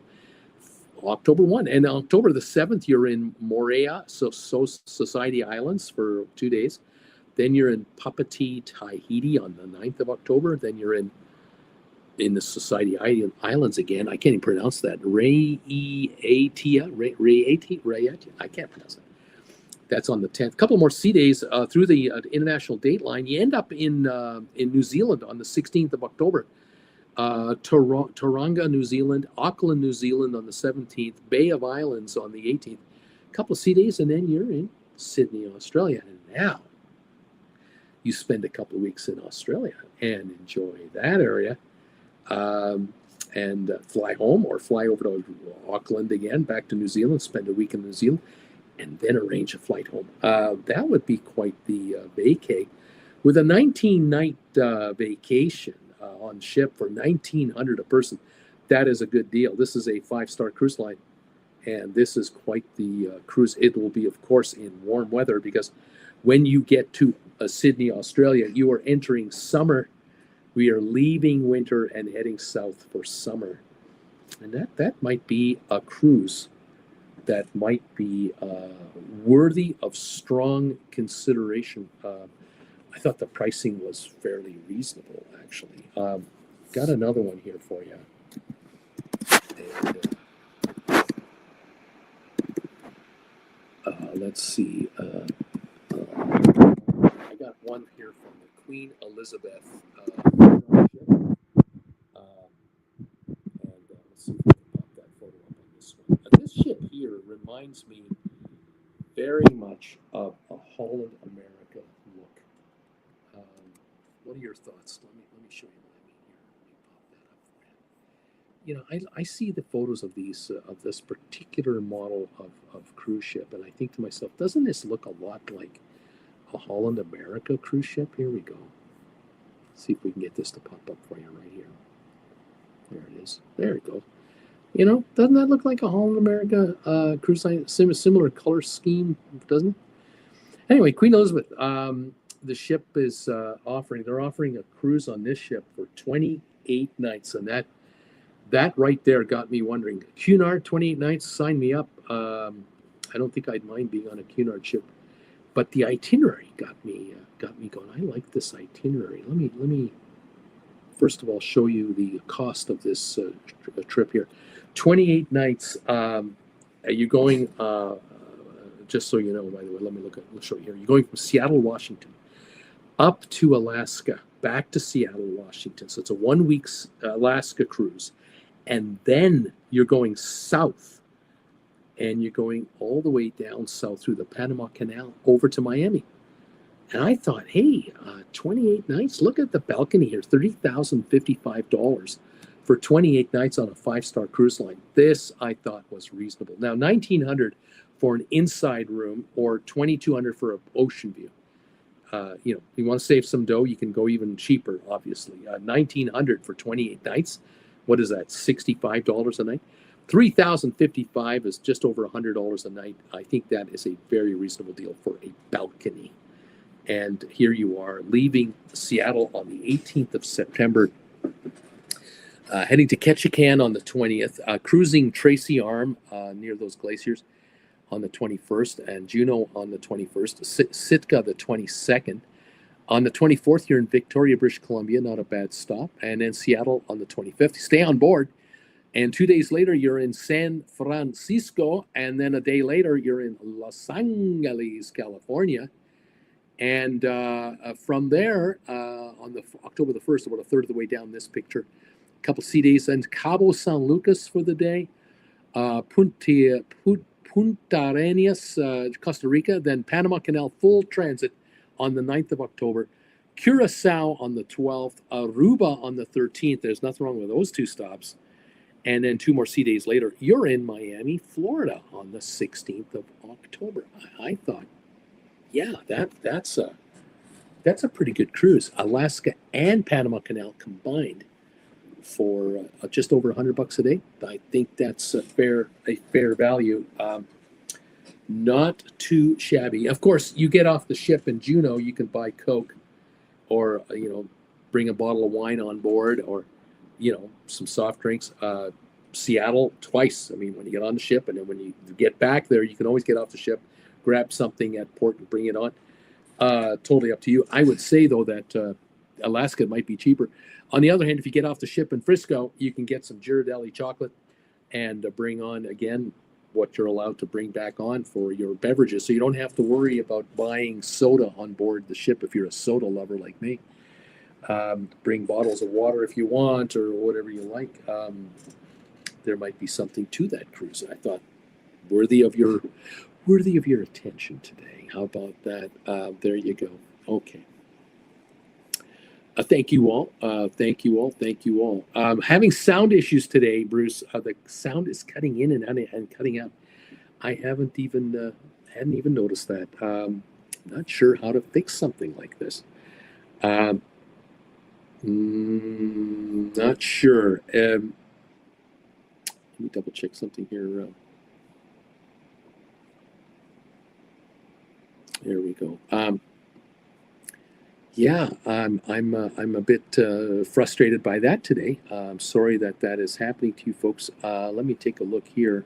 October 1. And October the 7th, you're in Moorea, so Society Islands for 2 days. Then you're in Papati, Tahiti on the 9th of October. Then you're in the Society Islands again. I can't even pronounce that. Raiatea. I can't pronounce that. That's on the 10th. A couple more sea days through the international date line. You end up in New Zealand on the 16th of October. Tauranga, New Zealand, Auckland, New Zealand on the 17th, Bay of Islands on the 18th. A couple of sea days, and then you're in Sydney, Australia. And now you spend a couple of weeks in Australia and enjoy that area, and fly home or fly over to Auckland again, back to New Zealand, spend a week in New Zealand, and then arrange a flight home. That would be quite the vacay. With a 19-night vacation on ship for $1,900 a person, that is a good deal. This is a 5-star cruise line, and this is quite the cruise. It will be, of course, in warm weather, because when you get to Sydney, Australia, you are entering summer. We are leaving winter and heading south for summer. And that might be a cruise that might be worthy of strong consideration. I thought the pricing was fairly reasonable, actually. Got another one here for you. And, let's see. I got one here from the Queen Elizabeth ship. And let's see if we can pop that photo up on this one. This ship here reminds me very much of a Holland America look. What are your thoughts? Let me show you what I mean here. Let me pop that up for you. I see the photos of these of this particular model of cruise ship, and I think to myself, doesn't this look a lot like a Holland America cruise ship? Here we go. Let's see if we can get this to pop up for you right here. There it is. There it goes. Doesn't that look like a Holland America cruise line? Similar color scheme, doesn't it? Anyway, Queen Elizabeth, the ship is they're offering a cruise on this ship for 28 nights. And that right there got me wondering. Cunard, 28 nights, sign me up. I don't think I'd mind being on a Cunard ship. But the itinerary got me going. I like this itinerary. Let me first of all show you the cost of this trip here. 28 nights. You're going. Just so you know, by the way, let's show you here. You're going from Seattle, Washington, up to Alaska, back to Seattle, Washington. So it's a 1-week Alaska cruise, and then you're going south. And you're going all the way down south through the Panama Canal over to Miami. And I thought, hey, 28 nights. Look at the balcony here, $30,055 for 28 nights on a 5-star cruise line. This I thought was reasonable. Now, $1,900 for an inside room, or $2,200 for an ocean view. You want to save some dough, you can go even cheaper, obviously. $1,900 for 28 nights. What is that? $65 a night. $3,055 is just over $100 a night. I think that is a very reasonable deal for a balcony. And here you are leaving Seattle on the 18th of September, heading to Ketchikan on the 20th, cruising Tracy Arm near those glaciers on the 21st, and Juneau on the 21st, Sitka the 22nd. On the 24th, you're in Victoria, British Columbia, not a bad stop, and then Seattle on the 25th. Stay on board. And 2 days later, you're in San Francisco. And then a day later, you're in Los Angeles, California. And from there, on the October the 1st, about a third of the way down this picture, a couple sea days in Cabo San Lucas for the day, Punta Arenas, Costa Rica, then Panama Canal full transit on the 9th of October, Curacao on the 12th, Aruba on the 13th. There's nothing wrong with those two stops. And then 2 more sea days later, you're in Miami, Florida on the 16th of October. I thought, yeah, that's a pretty good cruise. Alaska and Panama Canal combined for just over $100 a day. I think that's a fair value. Not too shabby. Of course, you get off the ship in Juneau, you can buy Coke, or bring a bottle of wine on board, or some soft drinks. Seattle twice. I mean, when you get on the ship, and then when you get back there, you can always get off the ship, grab something at port, and bring it on. Totally up to you. I would say though that Alaska might be cheaper. On the other hand, if you get off the ship in Frisco, you can get some Ghirardelli chocolate and bring on again what you're allowed to bring back on for your beverages. So you don't have to worry about buying soda on board the ship if you're a soda lover like me. Bring bottles of water if you want, or whatever you like. There might be something to that cruise. I thought worthy of your attention today. How about that? There you go. Okay. Thank you all. Thank you all. Having sound issues today, Bruce. The sound is cutting in and cutting out. I hadn't even noticed that. Not sure how to fix something like this. Not sure. Let me double check something here. There we go. Yeah, I'm a bit frustrated by that today. I'm sorry that is happening to you folks. Let me take a look here,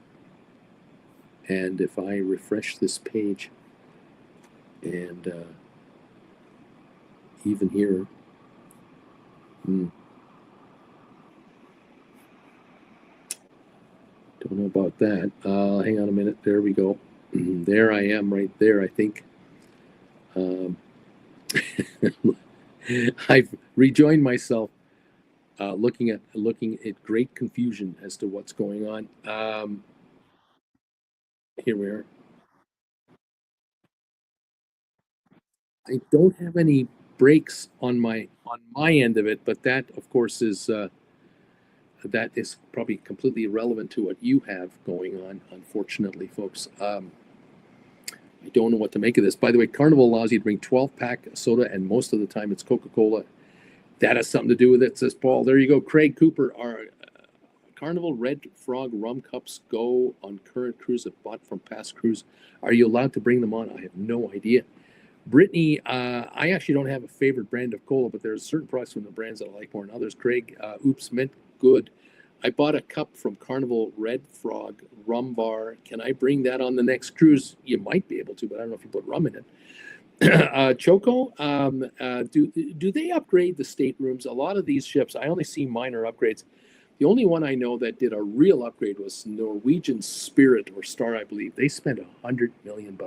and if I refresh this page, and even here, don't know about that. Hang on a minute. There we go. There I am, right there. I think. I've rejoined myself, looking at great confusion as to what's going on. Here we are. I don't have any breaks on my end of it, but that, of course, is probably completely irrelevant to what you have going on. Unfortunately, folks. I don't know what to make of this. By the way, Carnival allows you to bring 12-pack soda, and most of the time it's Coca-Cola. That has something to do with it, says Paul. There you go. Craig Cooper, our Carnival Red Frog rum cups go on current cruise if bought from past cruise. Are you allowed to bring them on? I have no idea. Brittany, I actually don't have a favorite brand of cola, but there's certain products from the brands that I like more than others. Craig, Oops Mint, good. I bought a cup from Carnival Red Frog rum bar. Can I bring that on the next cruise? You might be able to, but I don't know if you put rum in it. Choco, do they upgrade the staterooms? A lot of these ships, I only see minor upgrades. The only one I know that did a real upgrade was Norwegian Spirit or Star, I believe. They spent $100 million.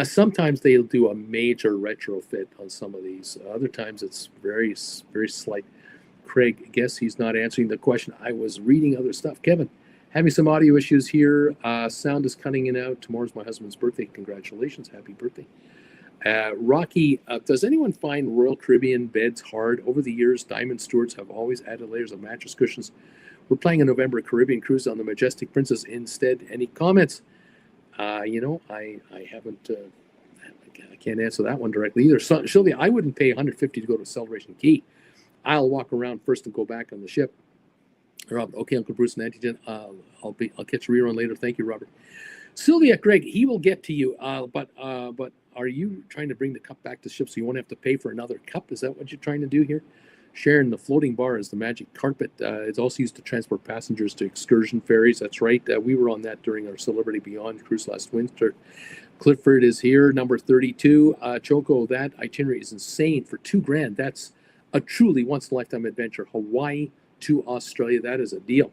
Sometimes they'll do a major retrofit on some of these. Other times it's very, very slight. Craig, I guess he's not answering the question. I was reading other stuff. Kevin, having some audio issues here. Sound is cutting in and out. Tomorrow's my husband's birthday. Congratulations. Happy birthday. Rocky, does anyone find Royal Caribbean beds hard? Over the years, Diamond Stewards have always added layers of mattress cushions. We're planning a November Caribbean cruise on the Majestic Princess instead. Any comments? I haven't. I can't answer that one directly either. So, Sylvia, I wouldn't pay $150 to go to Celebration Key. I'll walk around first and go back on the ship. Robert, okay, Uncle Bruce and Auntie Jen, I'll catch a rerun later. Thank you, Robert. Sylvia, Greg, he will get to you. But are you trying to bring the cup back to ship so you won't have to pay for another cup? Is that what you're trying to do here? Sharon, the floating bar is the magic carpet. It's also used to transport passengers to excursion ferries. That's right. We were on that during our Celebrity Beyond cruise last winter. Clifford is here, number 32. Choco, that itinerary is insane for $2,000. That's a truly once-in-a-lifetime adventure. Hawaii to Australia. That is a deal.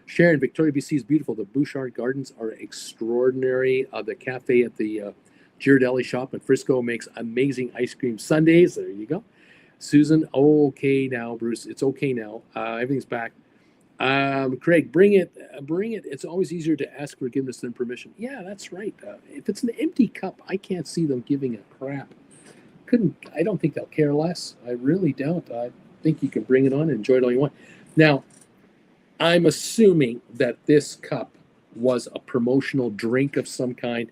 Sharon, Victoria, BC is beautiful. The Bouchard Gardens are extraordinary. The cafe at the Ghirardelli shop in Frisco makes amazing ice cream sundaes. There you go. Susan, okay now, Bruce. It's okay now. Everything's back. Craig, bring it. It's always easier to ask forgiveness than permission. Yeah, that's right. If it's an empty cup, I can't see them giving a crap. I don't think they'll care less. I really don't. I think you can bring it on and enjoy it all you want. Now, I'm assuming that this cup was a promotional drink of some kind.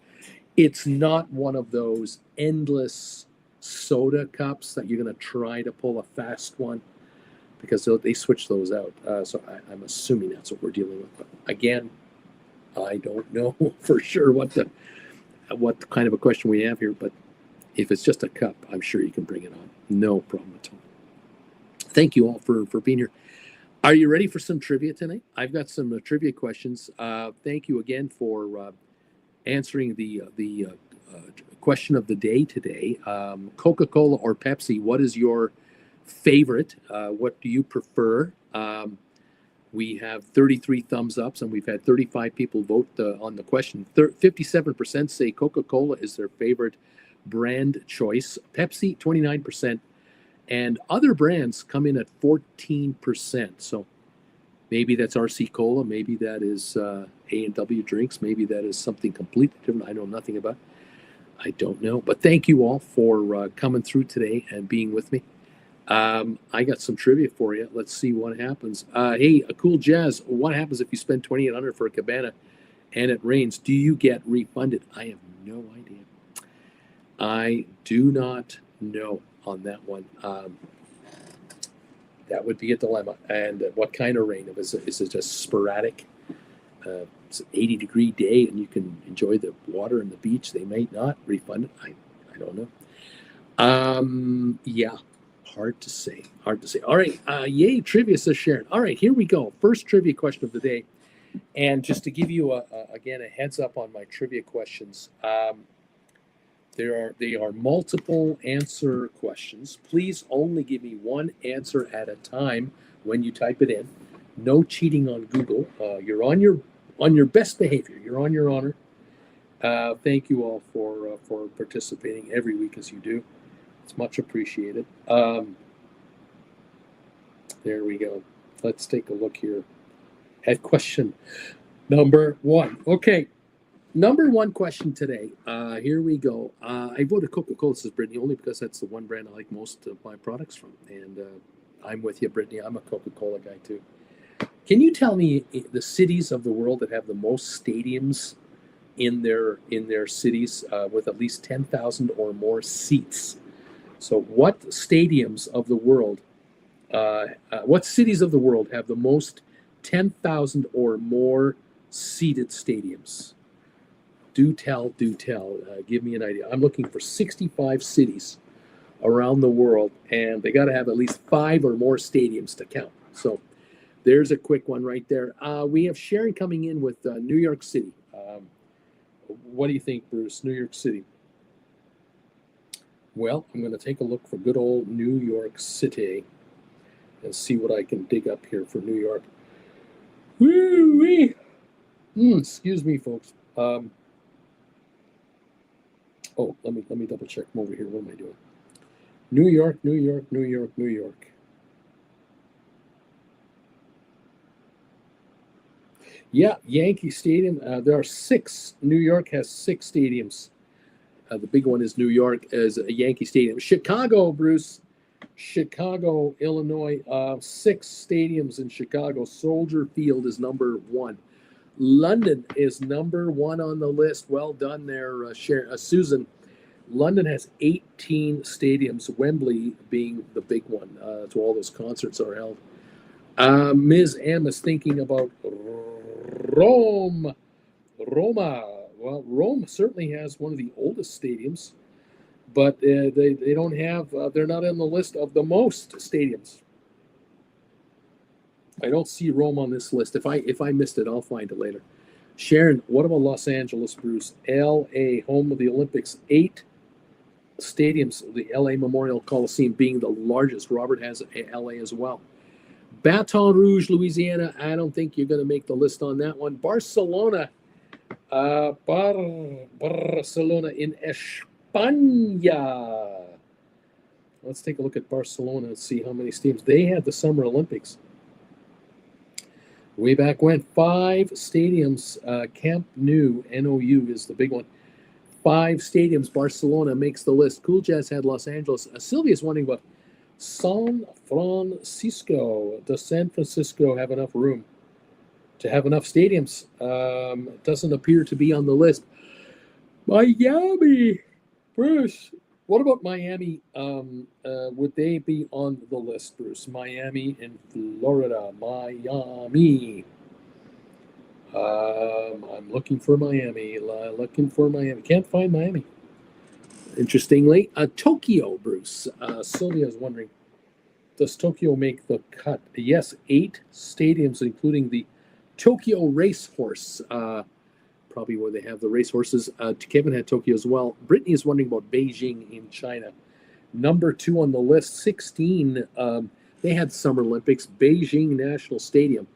It's not one of those endless soda cups that you're going to try to pull a fast one, because they switch those out. So I'm assuming that's what we're dealing with. But again, I don't know for sure what kind of a question we have here. But if it's just a cup, I'm sure you can bring it on. No problem at all. Thank you all for being here. Are you ready for some trivia tonight? I've got some trivia questions. Thank you again for answering the question of the day today. Coca-Cola or Pepsi, what is your favorite? What do you prefer? We have 33 thumbs ups, and we've had 35 people vote on the question. 57% say Coca-Cola is their favorite brand choice. Pepsi, 29%. And other brands come in at 14%. So maybe that's RC Cola. Maybe that is A&W Drinks. Maybe that is something completely different. I know nothing about. I don't know. But thank you all for coming through today and being with me. I got some trivia for you. Let's see what happens. Hey, a Cool Jazz. What happens if you spend $2,800 for a cabana and it rains? Do you get refunded? I have no idea. I do not know on that one. That would be a dilemma. And what kind of rain? Is it just sporadic? It's an 80-degree day and you can enjoy the water and the beach. They may not refund it. I don't know. Yeah. Hard to say. All right. Yay, trivia, says Sharon. All right, here we go. First trivia question of the day. And just to give you, again, a heads up on my trivia questions, they are multiple answer questions. Please only give me one answer at a time when you type it in. No cheating on Google. You're on your best behavior. You're on your honor. Thank you all for participating every week as you do. It's much appreciated. There we go. Let's take a look here at question number 1. Okay, number 1 question today. Here we go. I voted Coca-Cola, says Brittany, only because that's the one brand I like most of my products from. And I'm with you, Brittany. I'm a Coca-Cola guy too. Can you tell me the cities of the world that have the most stadiums in their cities with at least 10,000 or more seats? So what stadiums of the world, what cities of the world have the most 10,000 or more seated stadiums? Do tell. Give me an idea. I'm looking for 65 cities around the world, and they got to have at least 5 or more stadiums to count. So there's a quick one right there. We have Sharon coming in with New York City. What do you think, Bruce? New York City. Well, I'm going to take a look for good old New York City and see what I can dig up here for New York. Woo-wee! Excuse me, folks. Oh, let me double check. I'm over here. What am I doing? New York. Yeah, Yankee Stadium. There are 6. New York has 6 stadiums. The big one is New York as a Yankee Stadium. Chicago, Bruce. Chicago, Illinois. 6 stadiums in Chicago. Soldier Field is number 1. London is number 1 on the list. Well done there, Susan. London has 18 stadiums, Wembley being the big one. That's where all those concerts are held. Ms. M is thinking about Roma. Well, Rome certainly has one of the oldest stadiums, but they don't have, they're not on the list of the most stadiums. I don't see Rome on this list. If I missed it, I'll find it later. Sharon, what about Los Angeles, Bruce? LA, home of the Olympics. 8 stadiums, the LA Memorial Coliseum being the largest. Robert has LA as well. Baton Rouge, Louisiana. I don't think you're going to make the list on that one. Barcelona. Barcelona in España. Let's take a look at Barcelona and see how many stadiums. They had the Summer Olympics. Way back when, 5 stadiums. Camp Nou, NOU is the big one. 5 stadiums. Barcelona makes the list. Cool Jazz had Los Angeles. Sylvia's wondering about San Francisco. Does San Francisco have enough room to have enough stadiums? Doesn't appear to be on the list. Miami. Bruce, what about Miami? Would they be on the list, Bruce? Miami in Florida. Miami. I'm looking for Miami. Can't find Miami. Interestingly, Tokyo, Bruce. Sylvia is wondering, does Tokyo make the cut? Yes, 8 stadiums, including the Tokyo Racehorse. Probably where they have the racehorses. Kevin had Tokyo as well. Brittany is wondering about Beijing in China. Number 2 on the list, 16. They had Summer Olympics. Beijing National Stadium.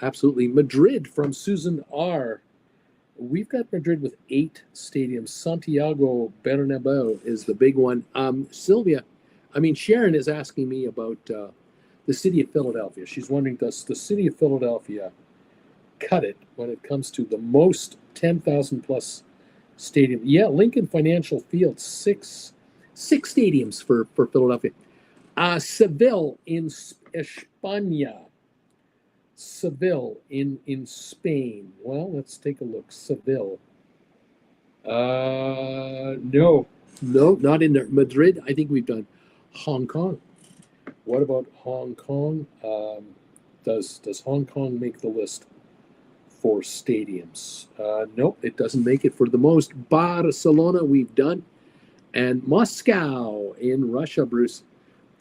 Absolutely. Madrid from Susan R. We've got Madrid with 8 stadiums. Santiago Bernabeu is the big one. Sharon is asking me about the city of Philadelphia. She's wondering, does the city of Philadelphia cut it when it comes to the most 10,000 plus stadium? Yeah, Lincoln Financial Field, 6 stadiums for Philadelphia. Seville in España. Seville in Spain. Well, let's take a look. Seville. No, not in there. Madrid, I think we've done. Hong Kong. What about Hong Kong? Does Hong Kong make the list for stadiums? Nope, it doesn't make it for the most. Barcelona, we've done. And Moscow in Russia, Bruce.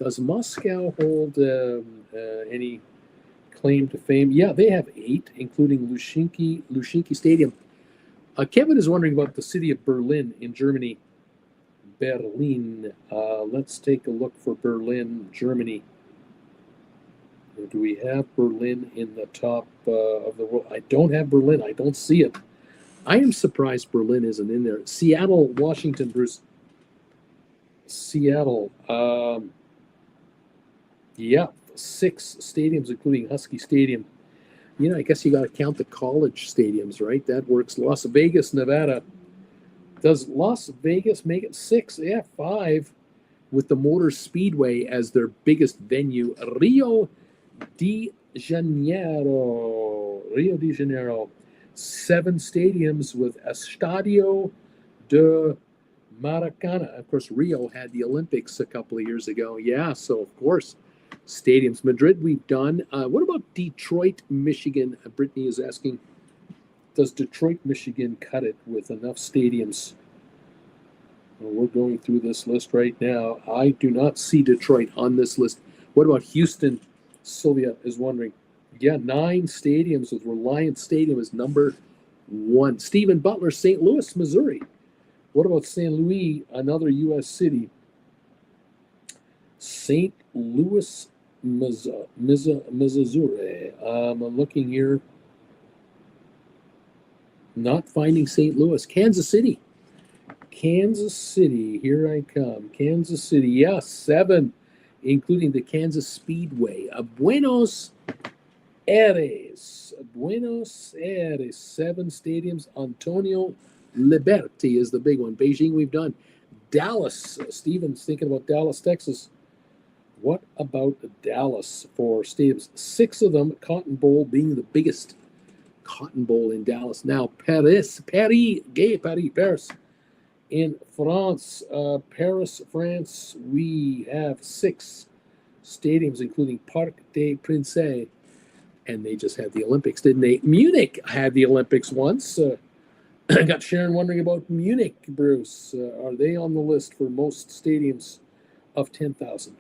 Does Moscow hold any claim to fame? Yeah, they have 8, including Lushinki Stadium. Kevin is wondering about the city of Berlin in Germany. Berlin. Let's take a look for Berlin, Germany. Do we have Berlin in the top of the world? I don't have Berlin. I don't see it. I am surprised Berlin isn't in there. Seattle, Washington, Bruce. Seattle. Yeah, 6 stadiums, including Husky Stadium. I guess you got to count the college stadiums, right? That works. Las Vegas, Nevada. Does Las Vegas make it 6? Yeah, 5, with the Motor Speedway as their biggest venue. Rio de Janeiro. 7 stadiums with Estadio de Maracana. Of course, Rio had the Olympics a couple of years ago. Yeah, so of course, stadiums. Madrid, we've done. What about Detroit, Michigan? Brittany is asking, does Detroit, Michigan cut it with enough stadiums? Well, we're going through this list right now. I do not see Detroit on this list. What about Houston? Sylvia is wondering. Yeah, 9 stadiums, with Reliance Stadium as number 1. Stephen Butler, St. Louis, Missouri. What about St. Louis, another U.S. city? St. Louis, Missouri. I'm looking here. Not finding St. Louis. Kansas City. Here I come. Kansas City. Yeah, 7, including the Kansas Speedway. Buenos Aires. 7 stadiums. Antonio Liberty is the big one. Beijing, we've done. Dallas. Steven's thinking about Dallas, Texas. What about Dallas for stadiums? 6 of them, Cotton Bowl being the biggest. Cotton Bowl in Dallas. Now, Paris. In France, France, we have 6 stadiums, including Parc des Princes. And they just had the Olympics, didn't they? Munich had the Olympics once. I got Sharon wondering about Munich, Bruce. Are they on the list for most stadiums of 10,000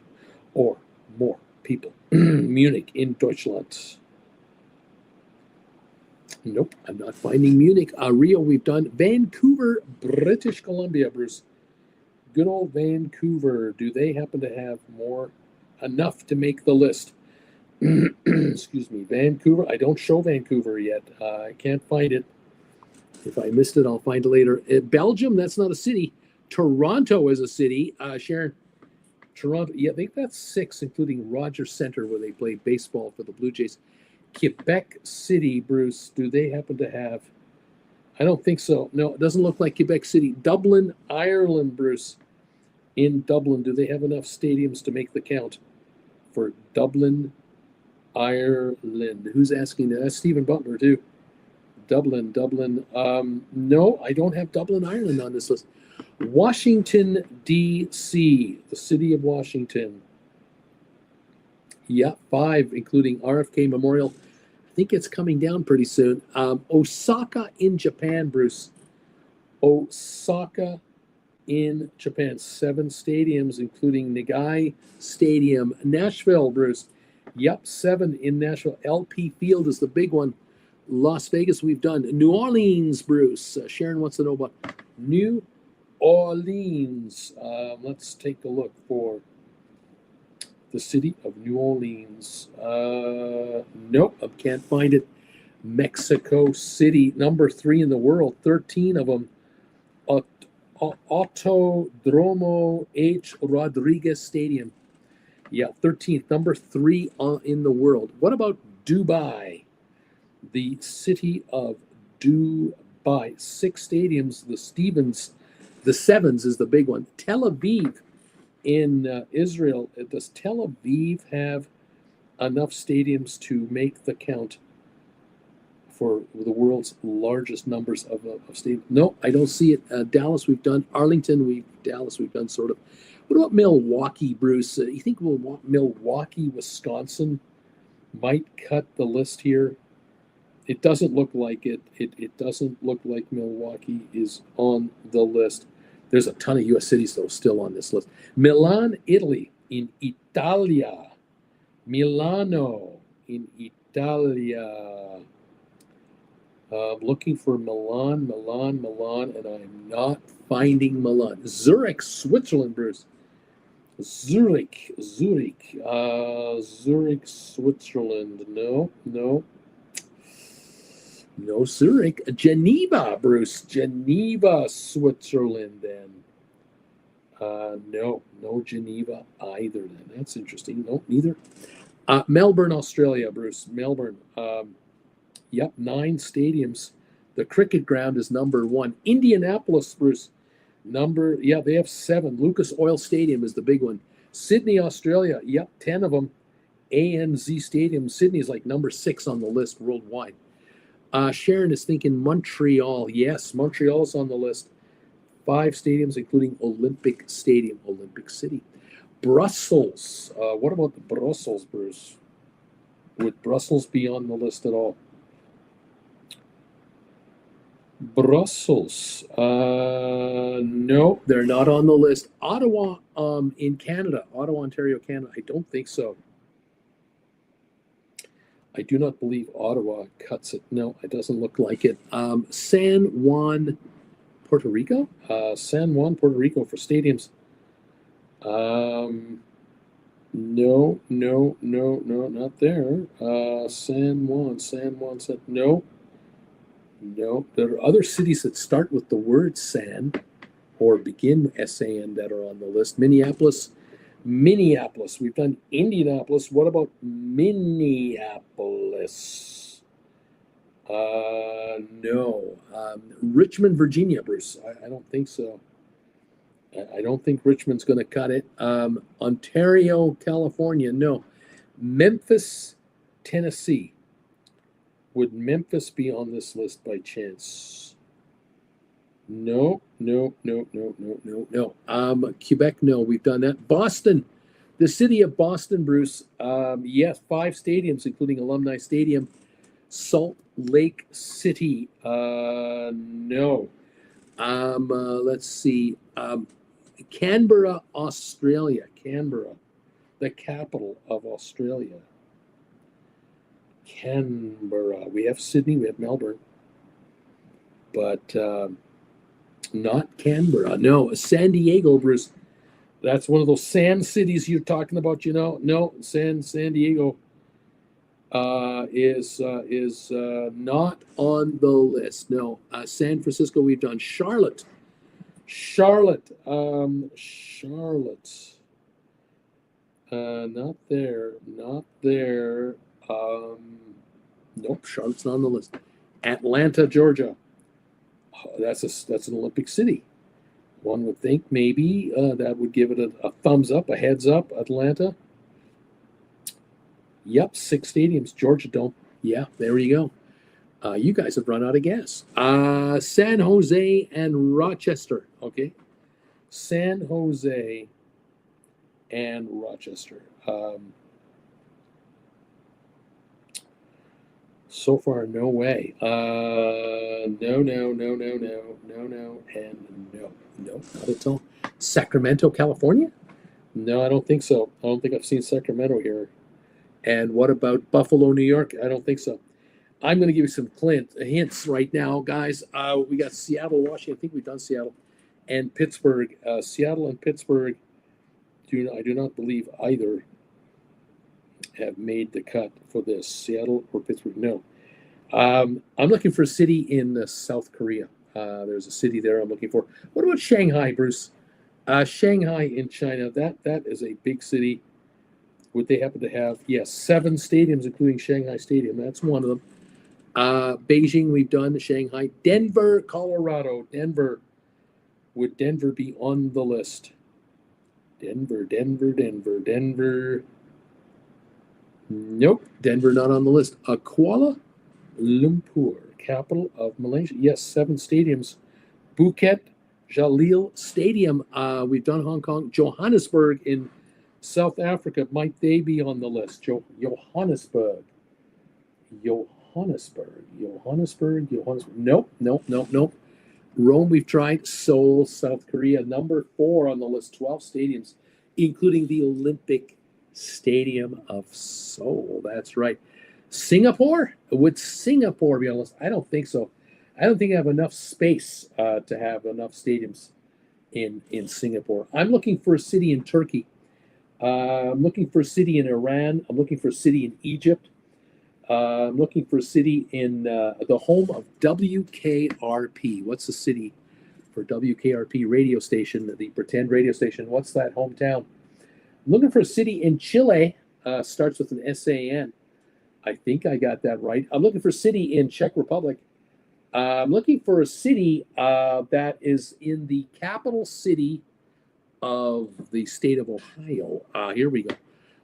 or more people? Munich in Deutschland. Nope, I'm not finding Munich. Rio, we've done. Vancouver, British Columbia, Bruce. Good old Vancouver. Do they happen to have enough to make the list? Excuse me, Vancouver. I don't show Vancouver yet. I can't find it. If I missed it, I'll find it later. Belgium, that's not a city. Toronto is a city. Sharon, Toronto, yeah, I think that's 6, including Rogers Centre, where they play baseball for the Blue Jays. Quebec City, Bruce, do they happen to have? I don't think so. No, it doesn't look like Quebec City. Dublin, Ireland, Bruce. In Dublin, do they have enough stadiums to make the count for Dublin, Ireland? Who's asking that? That's Stephen Butler, too. Dublin. No, I don't have Dublin, Ireland on this list. Washington, D.C., the city of Washington. Yeah, 5, including RFK Memorial. I think it's coming down pretty soon. Osaka in Japan, Bruce. Osaka in Japan. 7 stadiums, including Nagai Stadium. Nashville, Bruce. Yep, 7 in Nashville. LP Field is the big one. Las Vegas, we've done. New Orleans, Bruce. Sharon wants to know about New Orleans. Let's take a look for the city of New Orleans. Nope, I can't find it. Mexico City, number 3 in the world, 13 of them. Autodromo H. Rodriguez Stadium. Yeah, 13th, number 3 in the world. What about Dubai? The city of Dubai. 6 stadiums. The Sevens is the big one. Tel Aviv in Israel. Does Tel Aviv have enough stadiums to make the count for the world's largest numbers of stadiums? No, I don't see it. Dallas, we've done. Arlington, Dallas, we've done sort of. What about Milwaukee, Bruce? You think Milwaukee, Wisconsin might cut the list here? It doesn't look like it. It doesn't look like Milwaukee is on the list. There's a ton of U.S. cities, though, still on this list. Milan, Italy, in Italia. Milano, in Italia. I'm looking for Milan, and I'm not finding Milan. Zurich, Switzerland, Bruce. Zurich, Switzerland. No, Zurich. Geneva, Bruce. Geneva, Switzerland, then. No Geneva either, then. That's interesting. No, neither. Melbourne, Australia, Bruce. Melbourne. Yep, 9 stadiums. The cricket ground is number 1. Indianapolis, Bruce. They have 7. Lucas Oil Stadium is the big one. Sydney, Australia. Yep, 10 of them. ANZ Stadium. Sydney is like number 6 on the list worldwide. Sharon is thinking Montreal. Yes, Montreal's on the list. 5 stadiums, including Olympic Stadium, Olympic City. Brussels. What about Brussels, Bruce? Would Brussels be on the list at all? Brussels. No, they're not on the list. Ottawa, in Canada. Ottawa, Ontario, Canada. I don't think so. I do not believe Ottawa cuts it. No, it doesn't look like it. San Juan, Puerto Rico? San Juan, Puerto Rico for stadiums. No, not there. San Juan, no. There are other cities that start with the word San or begin S-A-N that are on the list. Minneapolis. We've done Indianapolis. What about Minneapolis? No. Richmond, Virginia, Bruce. I don't think so. I don't think Richmond's going to cut it. Ontario, California. No. Memphis, Tennessee. Would Memphis be on this list by chance? No. Quebec, no. We've done that. Boston, the city of Boston, Bruce. Yes, 5 stadiums, including Alumni Stadium. Salt Lake City, no. Let's see. Canberra, Australia. Canberra, the capital of Australia. Canberra. We have Sydney, we have Melbourne, but not Canberra. No, San Diego, Bruce. That's one of those sand cities you're talking about, No, San Diego. is not on the list. No, San Francisco we've done. Charlotte. Not there. Not there. Um, nope, Charlotte's not on the list. Atlanta, Georgia. Oh, that's an Olympic city. One would think maybe that would give it a thumbs up, a heads up. Atlanta. Yep, 6 stadiums. Georgia Dome. Yeah, there you go. You guys have run out of gas. San Jose and Rochester. Okay. San Jose and Rochester. So far, no way. No, and no, not at all. Sacramento, California? No, I don't think so. I don't think I've seen Sacramento here. And what about Buffalo, New York? I don't think so. I'm going to give you some hints right now, guys. We got Seattle, Washington. I think we've done Seattle and Pittsburgh. Seattle and Pittsburgh. I do not believe either have made the cut for this. Seattle or Pittsburgh? No. I'm looking for a city in South Korea. There's a city there I'm looking for. What about Shanghai, Bruce? Shanghai in China. That is a big city. Would they happen to have? Yes, 7 stadiums, including Shanghai Stadium. That's one of them. Beijing, we've done. Shanghai. Denver, Colorado. Denver. Would Denver be on the list? Denver. Nope. Denver not on the list. Kuala Lumpur, capital of Malaysia. Yes, 7 stadiums. Bukit Jalil Stadium. We've done Hong Kong. Johannesburg in South Africa. Might they be on the list? Johannesburg. Nope. Rome, we've tried. Seoul, South Korea. Number 4 on the list. 12 stadiums, including the Olympic Stadium of Seoul. That's right. Singapore? Would Singapore be on the list? I don't think so. I don't think I have enough space to have enough stadiums in Singapore. I'm looking for a city in Turkey. I'm looking for a city in Iran. I'm looking for a city in Egypt. I'm looking for a city in the home of WKRP. What's the city for WKRP radio station, the pretend radio station? What's that hometown? I'm looking for a city in Chile. Starts with an SAN. I think I got that right. I'm looking for a city in Czech Republic. I'm looking for a city that is in the capital city of the state of Ohio. Here we go.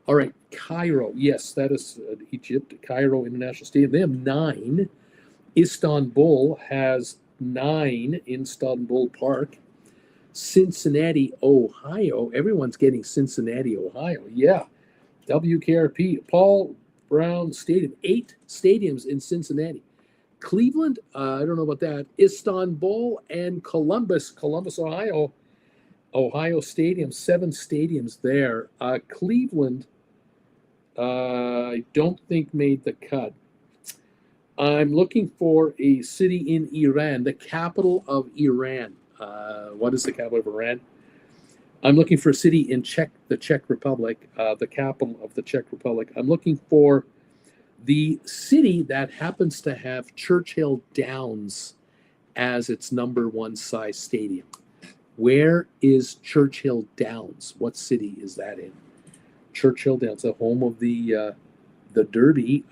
All right, Cairo. Yes, that is Egypt. Cairo International Stadium. They have 9. Istanbul has 9. Istanbul Park. Cincinnati, Ohio. Everyone's getting Cincinnati, Ohio. Yeah. WKRP. Paul Brown Stadium. 8 stadiums in Cincinnati. Cleveland, I don't know about that. Istanbul and Columbus, Ohio. Ohio Stadium, 7 stadiums there. Cleveland, I don't think made the cut. I'm looking for a city in Iran, the capital of Iran. What is the capital of Iran? I'm looking for a city in the Czech Republic, the capital of the Czech Republic. I'm looking for the city that happens to have Churchill Downs as its number 1 size stadium. Where is Churchill Downs? What city is that in? Churchill Downs, the home of the Derby.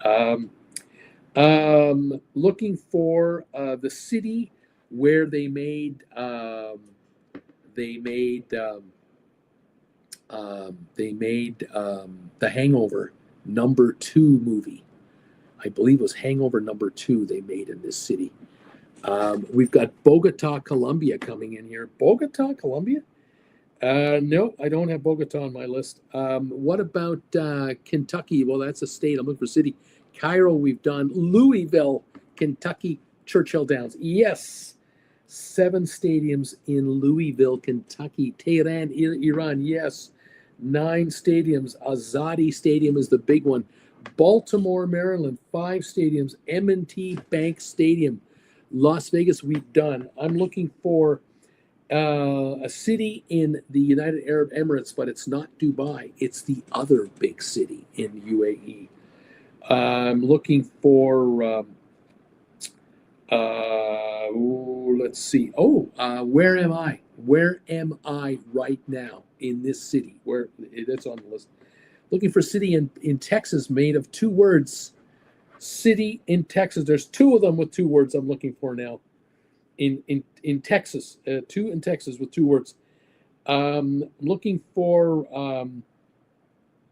Looking for the city where they made the Hangover #2 movie. I believe it was Hangover #2 they made in this city. We've got Bogota, Colombia coming in here. Bogota, Colombia? No, I don't have Bogota on my list. What about Kentucky? Well, that's a state. I'm looking for a city. Cairo, we've done. Louisville, Kentucky, Churchill Downs. Yes. 7 stadiums in Louisville, Kentucky. Tehran, Iran. Yes. 9 stadiums. Azadi Stadium is the big one. Baltimore, Maryland. 5 stadiums. M&T Bank Stadium. Las Vegas, we've done. I'm looking for a city in the United Arab Emirates, but it's not Dubai. It's the other big city in UAE. I'm looking for. Let's see. Where am I? Where am I right now in this city? Where that's on the list. Looking for city in Texas made of two words. City in Texas. There's two of them with two words I'm looking for now. In Texas, two in Texas with two words. I'm looking for.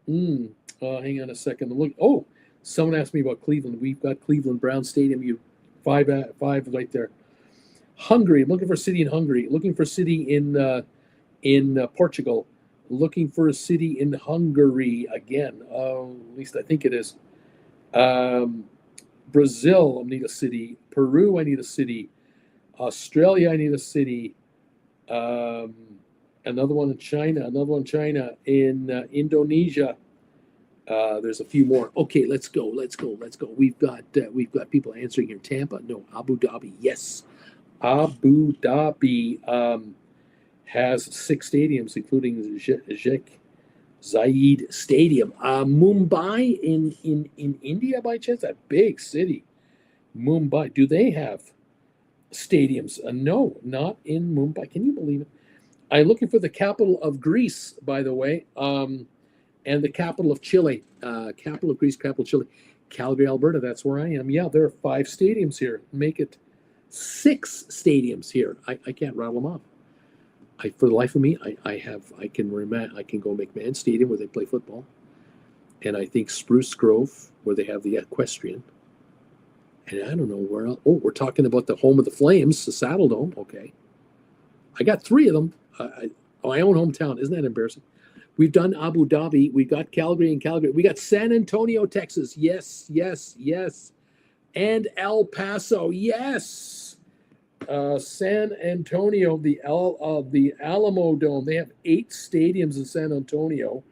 Hang on a second. Look. Oh, someone asked me about Cleveland. We've got Cleveland Brown Stadium. You five right there. Hungary. I'm looking for a city in Hungary. Looking for a city in Portugal. Looking for a city in Hungary again. At least I think it is. Brazil. I need a city. Peru. I need a city. Australia. I need a city. Another one in China. Another one in China. In Indonesia. There's a few more. Okay, let's go. We've got people answering here. Tampa, no. Abu Dhabi, yes. Abu Dhabi has 6 stadiums, including Sheikh Zayed Stadium. Mumbai in India, by chance, a big city. Mumbai, do they have stadiums? No, not in Mumbai. Can you believe it? I'm looking for the capital of Greece, by the way. And the capital of Chile, capital of Greece, capital of Chile, Calgary, Alberta. That's where I am. Yeah, there are 5 stadiums here. Make it 6 stadiums here. I can't rattle them off. For the life of me, I can go McMahon Stadium where they play football, and I think Spruce Grove where they have the equestrian, and I don't know where else. Oh, we're talking about the home of the Flames, the Saddle Dome. Okay, I got 3 of them. My own hometown. Isn't that embarrassing? We've done Abu Dhabi. We got Calgary and Calgary. We got San Antonio, Texas. Yes. And El Paso. Yes. San Antonio, the Alamo Dome. They have 8 stadiums in San Antonio.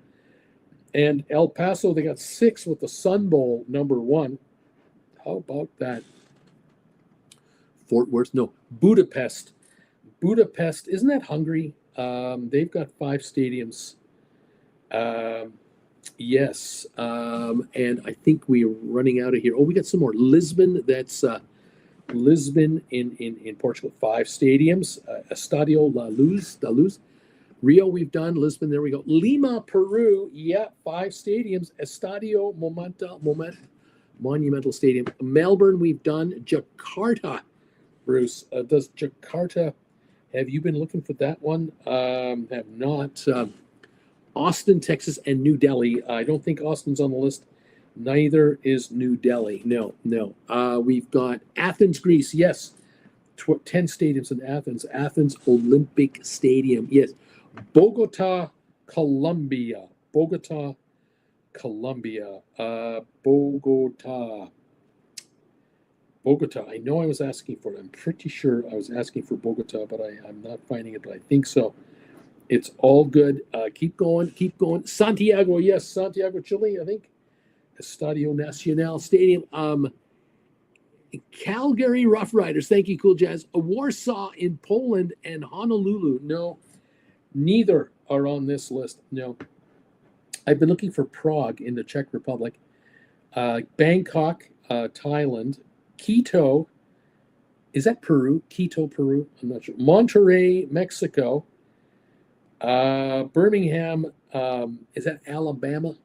And El Paso, they got 6 with the Sun Bowl #1. How about that? Fort Worth. No, Budapest. Budapest. Isn't that Hungary? They've got 5 stadiums. Yes. And I think we're running out of here. Oh, we got some more. Lisbon, that's Lisbon in Portugal, 5 stadiums. Estadio La Luz. Rio, we've done. Lisbon, there we go. Lima, Peru, 5 stadiums. Estadio Monumental Stadium. Melbourne, we've done. Jakarta, Bruce. Does Jakarta, have you been looking for that one? Have not. Austin, Texas, and New Delhi. I don't think Austin's on the list. Neither is New Delhi. No. We've got Athens, Greece. Yes. 10 stadiums in Athens. Athens Olympic Stadium. Yes. Bogota, Colombia. Bogota. I know I was asking for it. I'm pretty sure I was asking for Bogota, but I'm not finding it, but I think so. It's all good. Keep going. Santiago, yes, Santiago, Chile, I think. Estadio Nacional Stadium. Calgary Rough Riders, thank you, Cool Jazz. Warsaw in Poland and Honolulu. No, neither are on this list. No. I've been looking for Prague in the Czech Republic. Bangkok, Thailand. Quito, is that Peru? Quito, Peru? I'm not sure. Monterrey, Mexico. Birmingham, is that Alabama?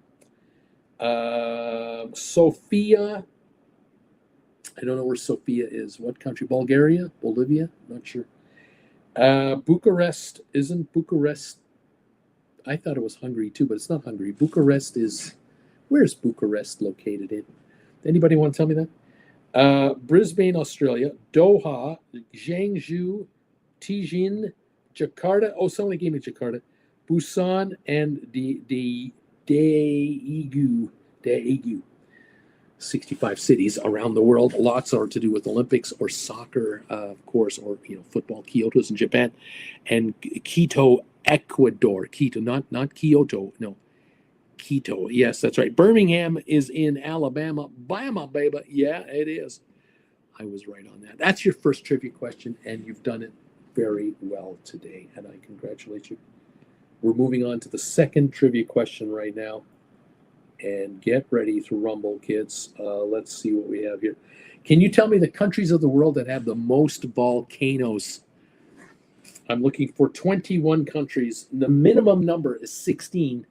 Sofia, I don't know where Sofia is. What country? Bulgaria? Bolivia? Not sure. Bucharest, isn't Bucharest? I thought it was Hungary too, but it's not Hungary. Bucharest is, where's Bucharest located in? Anybody want to tell me that? Brisbane, Australia. Doha, Zhengzhou, Tianjin, Jakarta. Oh, somebody gave me Jakarta. Busan and Daegu. 65 cities around the world. Lots are to do with Olympics or soccer, of course, or football. Kyoto's in Japan, and Quito, Ecuador. Quito, not Kyoto. No, Quito. Yes, that's right. Birmingham is in Alabama. Bama, baby. Yeah, it is. I was right on that. That's your first trivia question, and you've done it very well today, and I congratulate you. We're moving on to the second trivia question right now. And get ready to rumble, kids. Let's see what we have here. Can you tell me the countries of the world that have the most volcanoes? I'm looking for 21 countries. The minimum number is 16.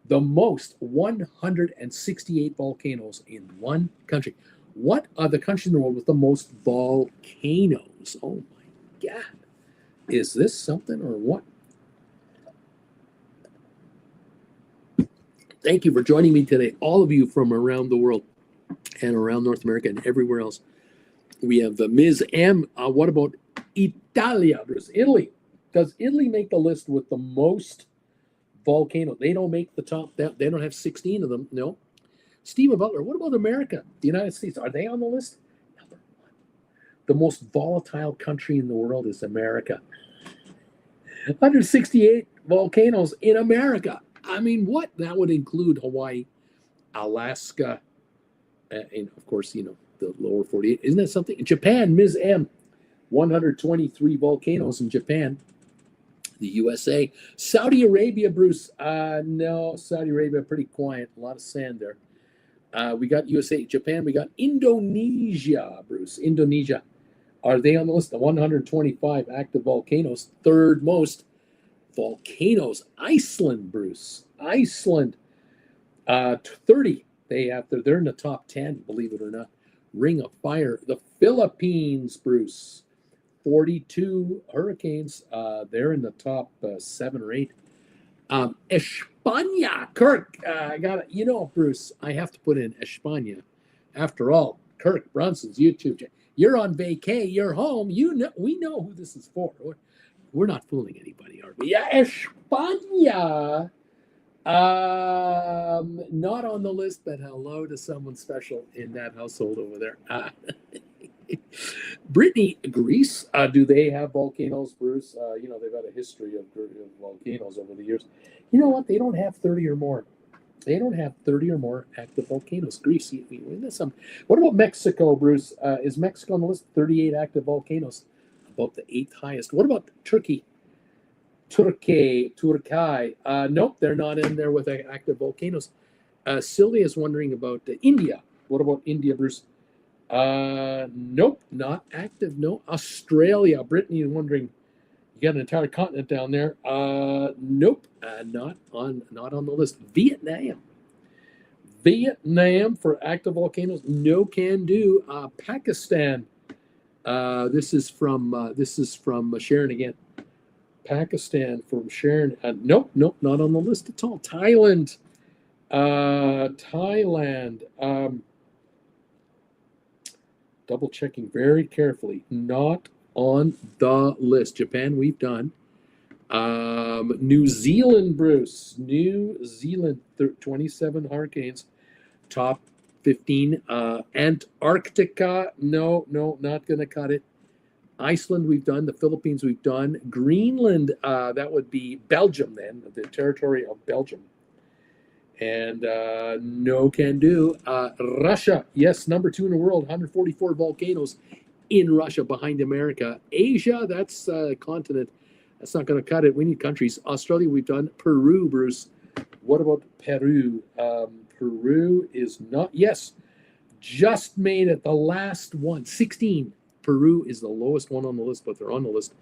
The most, 168 volcanoes in one country. What are the countries in the world with the most volcanoes? Oh my God. Is this something or what? Thank you for joining me today, all of you from around the world and around North America and everywhere else. We have Ms. M. What about Italia? There's Italy. Does Italy make the list with the most volcanoes? They don't make the top. They don't have 16 of them. No. Stephen Butler. What about America? The United States. Are they on the list? Number one. The most volatile country in the world is America. 168 volcanoes in America. I mean, what? That would include Hawaii, Alaska, and of course, the lower 48. Isn't that something? Japan, Ms. M, 123 volcanoes in Japan. The USA. Saudi Arabia, Bruce. No, Saudi Arabia, pretty quiet. A lot of sand there. We got USA, Japan. We got Indonesia, Bruce. Indonesia. Are they on the list? The 125 active volcanoes. Third most volcanoes. Iceland, Bruce. Iceland. 30. They're in the top 10, believe it or not. Ring of Fire. The Philippines, Bruce. 42 hurricanes. They're in the top 7 or 8. España. Kirk, I got it. Bruce, I have to put in España. After all, Kirk Brunson's YouTube. You're on vacay. You're home. We know who this is for. We're not fooling anybody, are we? Yeah, España. Not on the list, but hello to someone special in that household over there. Brittany, Greece. Do they have volcanoes, Bruce? They've had a history of volcanoes over the years. You know what? They don't have 30 or more. They don't have 30 or more active volcanoes. Greece. What about Mexico, Bruce? Is Mexico on the list? 38 active volcanoes. About the 8th highest. What about Turkey? Turkey. Nope, they're not in there with active volcanoes. Sylvia is wondering about India. What about India, Bruce? Nope, not active. No. Australia. Brittany is wondering. You got an entire continent down there. Nope, not on the list. Vietnam for active volcanoes. No can do. Pakistan. This is from Sharon again. Pakistan from Sharon. Nope, not on the list at all. Thailand. Double checking very carefully. Not on the list. Japan, we've done. New Zealand, Bruce. New Zealand, 27 hurricanes. Top 15. Antarctica, no, not going to cut it. Iceland, we've done. The Philippines, we've done. Greenland, that would be Belgium then, the territory of Belgium. And no can do. Russia, yes, number 2 in the world, 144 volcanoes in Russia behind America. Asia, that's a continent. That's not going to cut it. We need countries. Australia, we've done. Peru, Bruce. What about Peru? Peru is not. Yes, just made it. The last one. 16. Peru is the lowest one on the list, but they're on the list.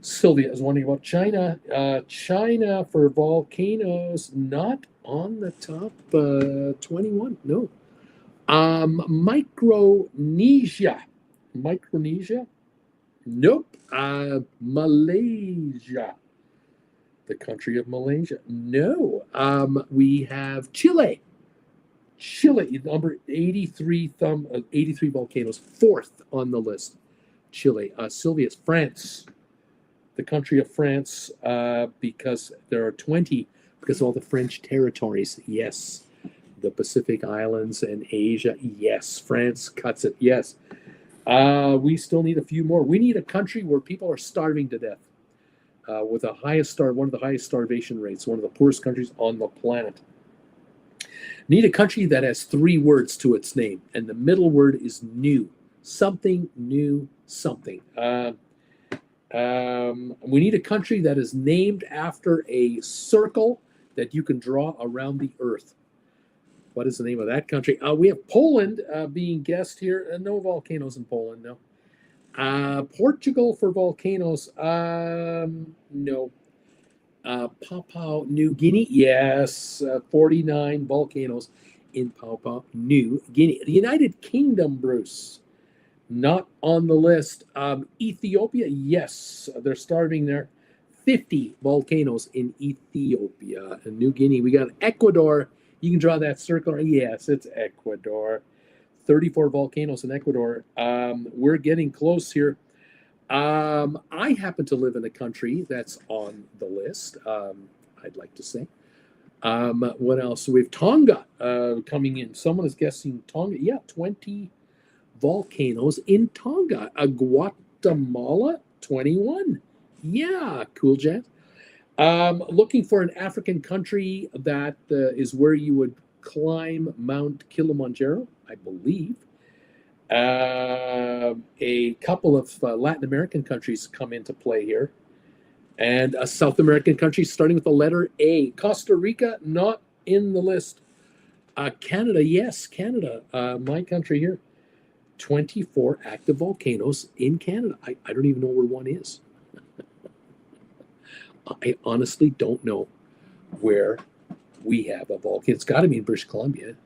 Sylvia is wondering about China. China for volcanoes, not on the top 21. No. Micronesia. Nope. Malaysia. The country of Malaysia. No. We have Chile. Number 83 volcanoes, 4th on the list. Chile. Sylvia's France. The country of France, because there are 20, because of all the French territories. Yes. The Pacific Islands and Asia. Yes. France cuts it. Yes. We still need a few more. We need a country where people are starving to death, with one of the highest starvation rates, one of the poorest countries on the planet. Need a country that has 3 words to its name, and the middle word is new. Something new, something. We need a country that is named after a circle that you can draw around the earth. What is the name of that country? We have Poland being guessed here. No volcanoes in Poland, no. Portugal for volcanoes. No. Papua New Guinea, yes. 49 volcanoes in Papua New Guinea. The United Kingdom, Bruce, not on the list. Ethiopia, yes. They're starting there. 50 volcanoes in Ethiopia and New Guinea. We got Ecuador. You can draw that circle. Yes, it's Ecuador. 34 volcanoes in Ecuador. We're getting close here. I happen to live in a country that's on the list, I'd like to say. What else? We have Tonga coming in. Someone is guessing Tonga. Yeah, 20 volcanoes in Tonga. Guatemala, 21. Yeah, cool, Jazz. Looking for an African country that is where you would climb Mount Kilimanjaro, I believe. A couple of Latin American countries come into play here. And a South American country starting with the letter A. Costa Rica, not in the list. Canada, yes, Canada, my country here. 24 active volcanoes in Canada. I don't even know where one is. I honestly don't know where we have a volcano. It's got to be in British Columbia.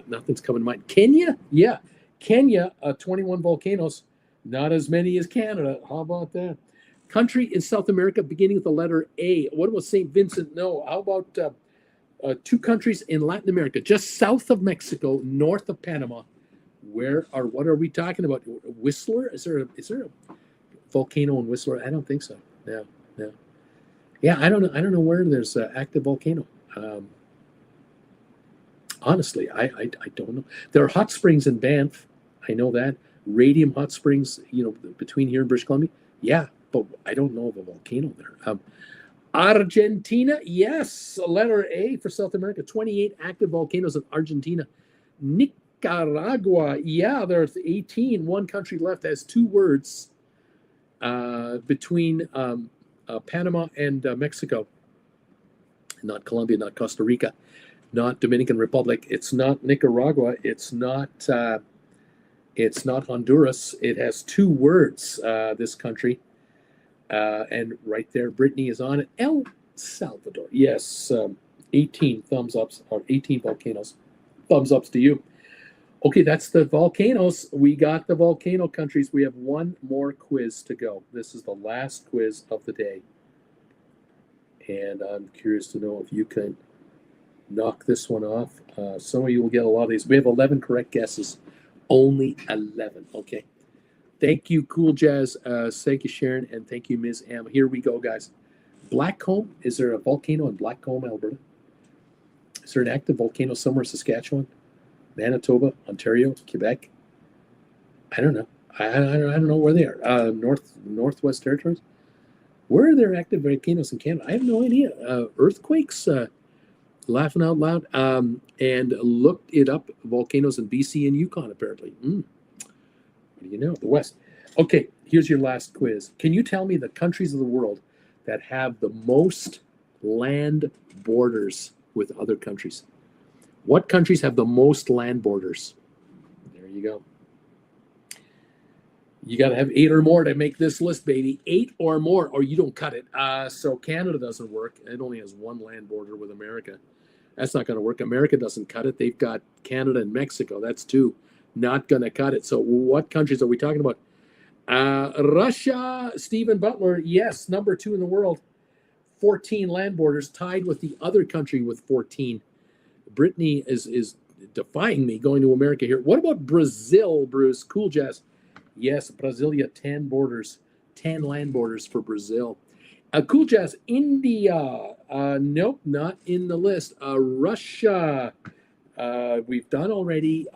Nothing's coming to mind. Kenya, yeah, Kenya, 21 volcanoes, not as many as Canada. How about that? Country in South America beginning with the letter A. What about St. Vincent? No. How about two countries in Latin America, just south of Mexico, north of Panama? What are we talking about? Whistler? Is there a volcano in Whistler? I don't think so. No. Yeah, I don't know where there's an active volcano. Honestly, I don't know. There are hot springs in Banff. I know that. Radium hot springs, between here and British Columbia. Yeah, but I don't know of a volcano there. Argentina, yes, letter A for South America. 28 active volcanoes in Argentina. Nicaragua, yeah, there's 18. One country left has two words between Panama and Mexico. Not Colombia, not Costa Rica, not Dominican Republic. It's not Nicaragua. It's not Honduras. It has two words, this country. And right there, Brittany is on it. El Salvador. Yes, 18 thumbs ups, or 18 volcanoes. Thumbs ups to you. Okay, that's the volcanoes. We got the volcano countries. We have one more quiz to go. This is the last quiz of the day. And I'm curious to know if you can knock this one off. Some of you will get a lot of these. We have 11 correct guesses. Only 11. Okay. Thank you, Cool Jazz. Thank you, Sharon. And thank you, Ms. M. Here we go, guys. Blackcomb. Is there a volcano in Blackcomb, Alberta? Is there an active volcano somewhere in Saskatchewan? Manitoba, Ontario, Quebec? I don't know. I don't know where they are. Northwest Territories? Where are there active volcanoes in Canada? I have no idea. Earthquakes? Laughing out loud. And looked it up. Volcanoes in BC and Yukon, apparently. What do you know? The West. Okay, here's your last quiz. Can you tell me the countries of the world that have the most land borders with other countries? What countries have the most land borders? There you go. You got to have 8 or more to make this list, baby. 8 or more, or you don't cut it. So Canada doesn't work. It only has one land border with America. That's not going to work. America doesn't cut it. They've got Canada and Mexico. That's 2. Not going to cut it. So what countries are we talking about? Russia, Stephen Butler, yes, number 2 in the world. 14 land borders, tied with the other country with 14. Brittany is defying me going to America here. What about Brazil, Bruce? Cool Jazz. Yes, Brasilia, 10 borders, 10 land borders for Brazil. Cool Jazz, India. Nope, not in the list. Russia, we've done already.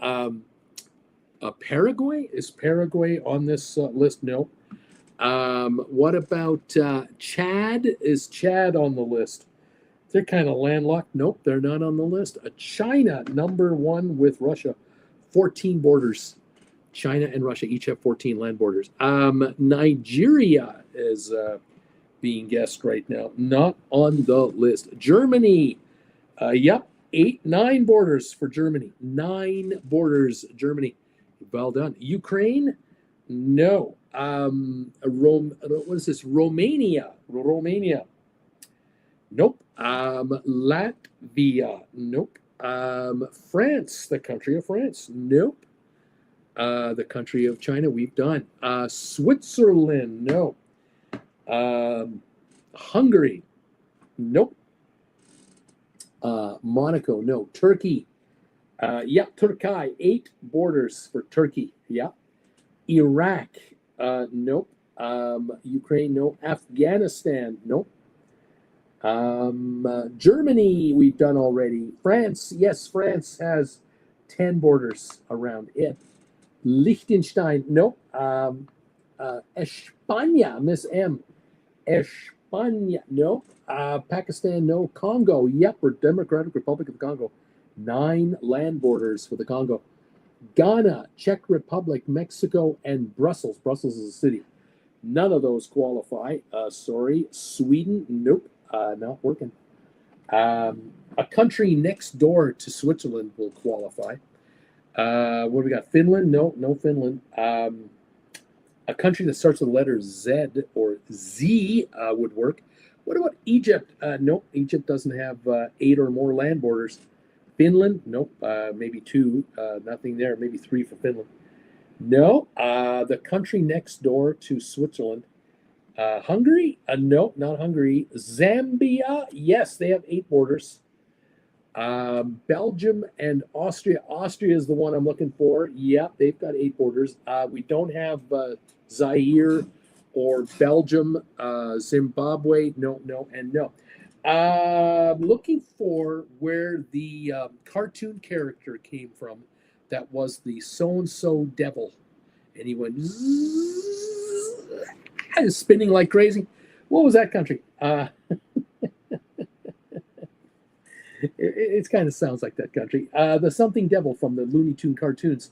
Paraguay? Is Paraguay on this list? No. What about Chad? Is Chad on the list? They're kind of landlocked. Nope, they're not on the list. China, number 1 with Russia. 14 borders. China and Russia each have 14 land borders. Nigeria is being guessed right now. Not on the list. Germany, Yep, 9 borders for Germany. 9 borders, Germany. Well done. Ukraine? No. What is this? Romania. Romania. Nope. Latvia. Nope. France, the country of France. Nope. The country of China, we've done. Switzerland, no. Hungary, nope. Monaco, no. Turkey, yeah. Turkey, 8 borders for Turkey, yeah. Iraq, nope. Ukraine, no. Afghanistan, nope. Germany, we've done already. France, yes, France has 10 borders around it. Liechtenstein, nope. España, Miss M. España, no. Pakistan, no. Congo, yep, we're Democratic Republic of the Congo. 9 land borders for the Congo. Ghana, Czech Republic, Mexico, and Brussels. Brussels is a city. None of those qualify. Sorry. Sweden, nope, not working. A country next door to Switzerland will qualify. What do we got? Finland? No Finland. A country that starts with the letter Z or Z would work. What about Egypt? Nope, Egypt doesn't have 8 or more land borders. Finland? Nope, maybe 2. Nothing there. Maybe 3 for Finland. No, the country next door to Switzerland. Hungary? No, not Hungary. Zambia? Yes, they have 8 borders. Belgium and Austria. Austria is the one I'm looking for. Yeah, they've got 8 borders. We don't have Zaire or Belgium. Zimbabwe. No, and no. Looking for where the cartoon character came from that was the so-and-so devil. And he went spinning like crazy. What was that country? It kind of sounds like that country. The something devil from the Looney Tune cartoons.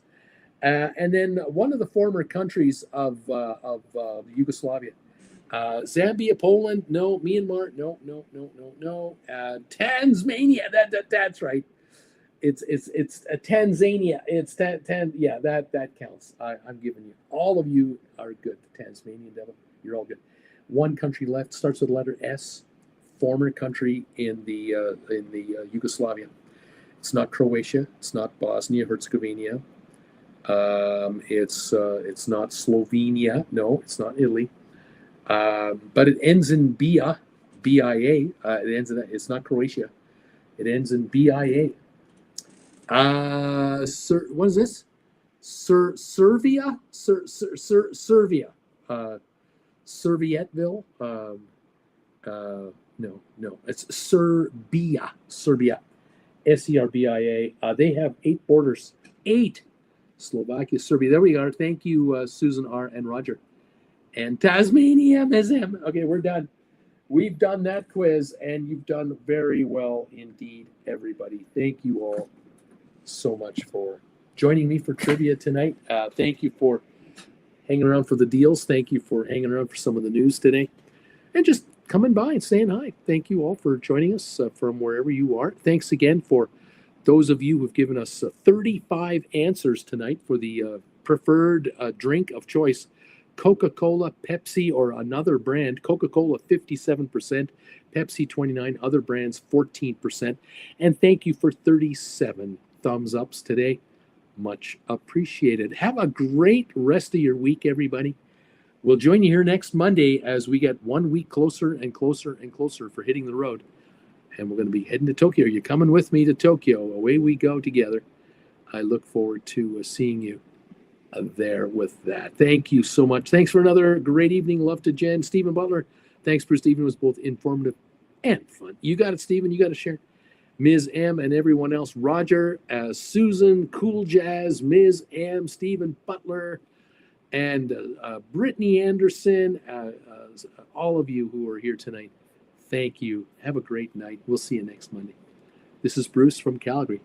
And then one of the former countries of Yugoslavia. Zambia, Poland, no. Myanmar, no. Tasmania, that's right. It's a Tanzania. It's yeah, that counts. I'm giving you. All of you are good. The Tasmanian devil, you're all good. One country left, starts with the letter S. Former country in the Yugoslavia. It's not Croatia. It's not Bosnia Herzegovina. It's not Slovenia. No, it's not Italy. But it ends in BIA. BIA. It ends in that. It's not Croatia. It ends in BIA. What is this? Serbia. Serbia. Servietteville. No. It's Serbia. Serbia. Serbia. They have 8 borders. 8. Slovakia, Serbia. There we are. Thank you, Susan R. and Roger. And Tasmania, Ms. M. Okay, we're done. We've done that quiz, and you've done very well indeed, everybody. Thank you all so much for joining me for trivia tonight. Thank you for hanging around for the deals. Thank you for hanging around for some of the news today. And just coming by and saying hi. Thank you all for joining us from wherever you are. Thanks again for those of you who've given us 35 answers tonight for the preferred drink of choice. Coca-Cola, Pepsi, or another brand. Coca-Cola, 57%. Pepsi, 29%. Other brands, 14%. And thank you for 37 thumbs ups today. Much appreciated. Have a great rest of your week, everybody. We'll join you here next Monday as we get 1 week closer and closer and closer for hitting the road. And we're going to be heading to Tokyo. You're coming with me to Tokyo. Away we go together. I look forward to seeing you there with that. Thank you so much. Thanks for another great evening. Love to Jen. Stephen Butler. Thanks for Stephen. It was both informative and fun. You got it, Stephen. You got to share. Ms. M and everyone else. Roger, Susan, Cool Jazz, Ms. M, Stephen Butler, and Brittany Anderson. All of you who are here tonight. Thank you. Have a great night. We'll see you next Monday. This is Bruce from Calgary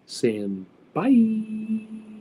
saying bye.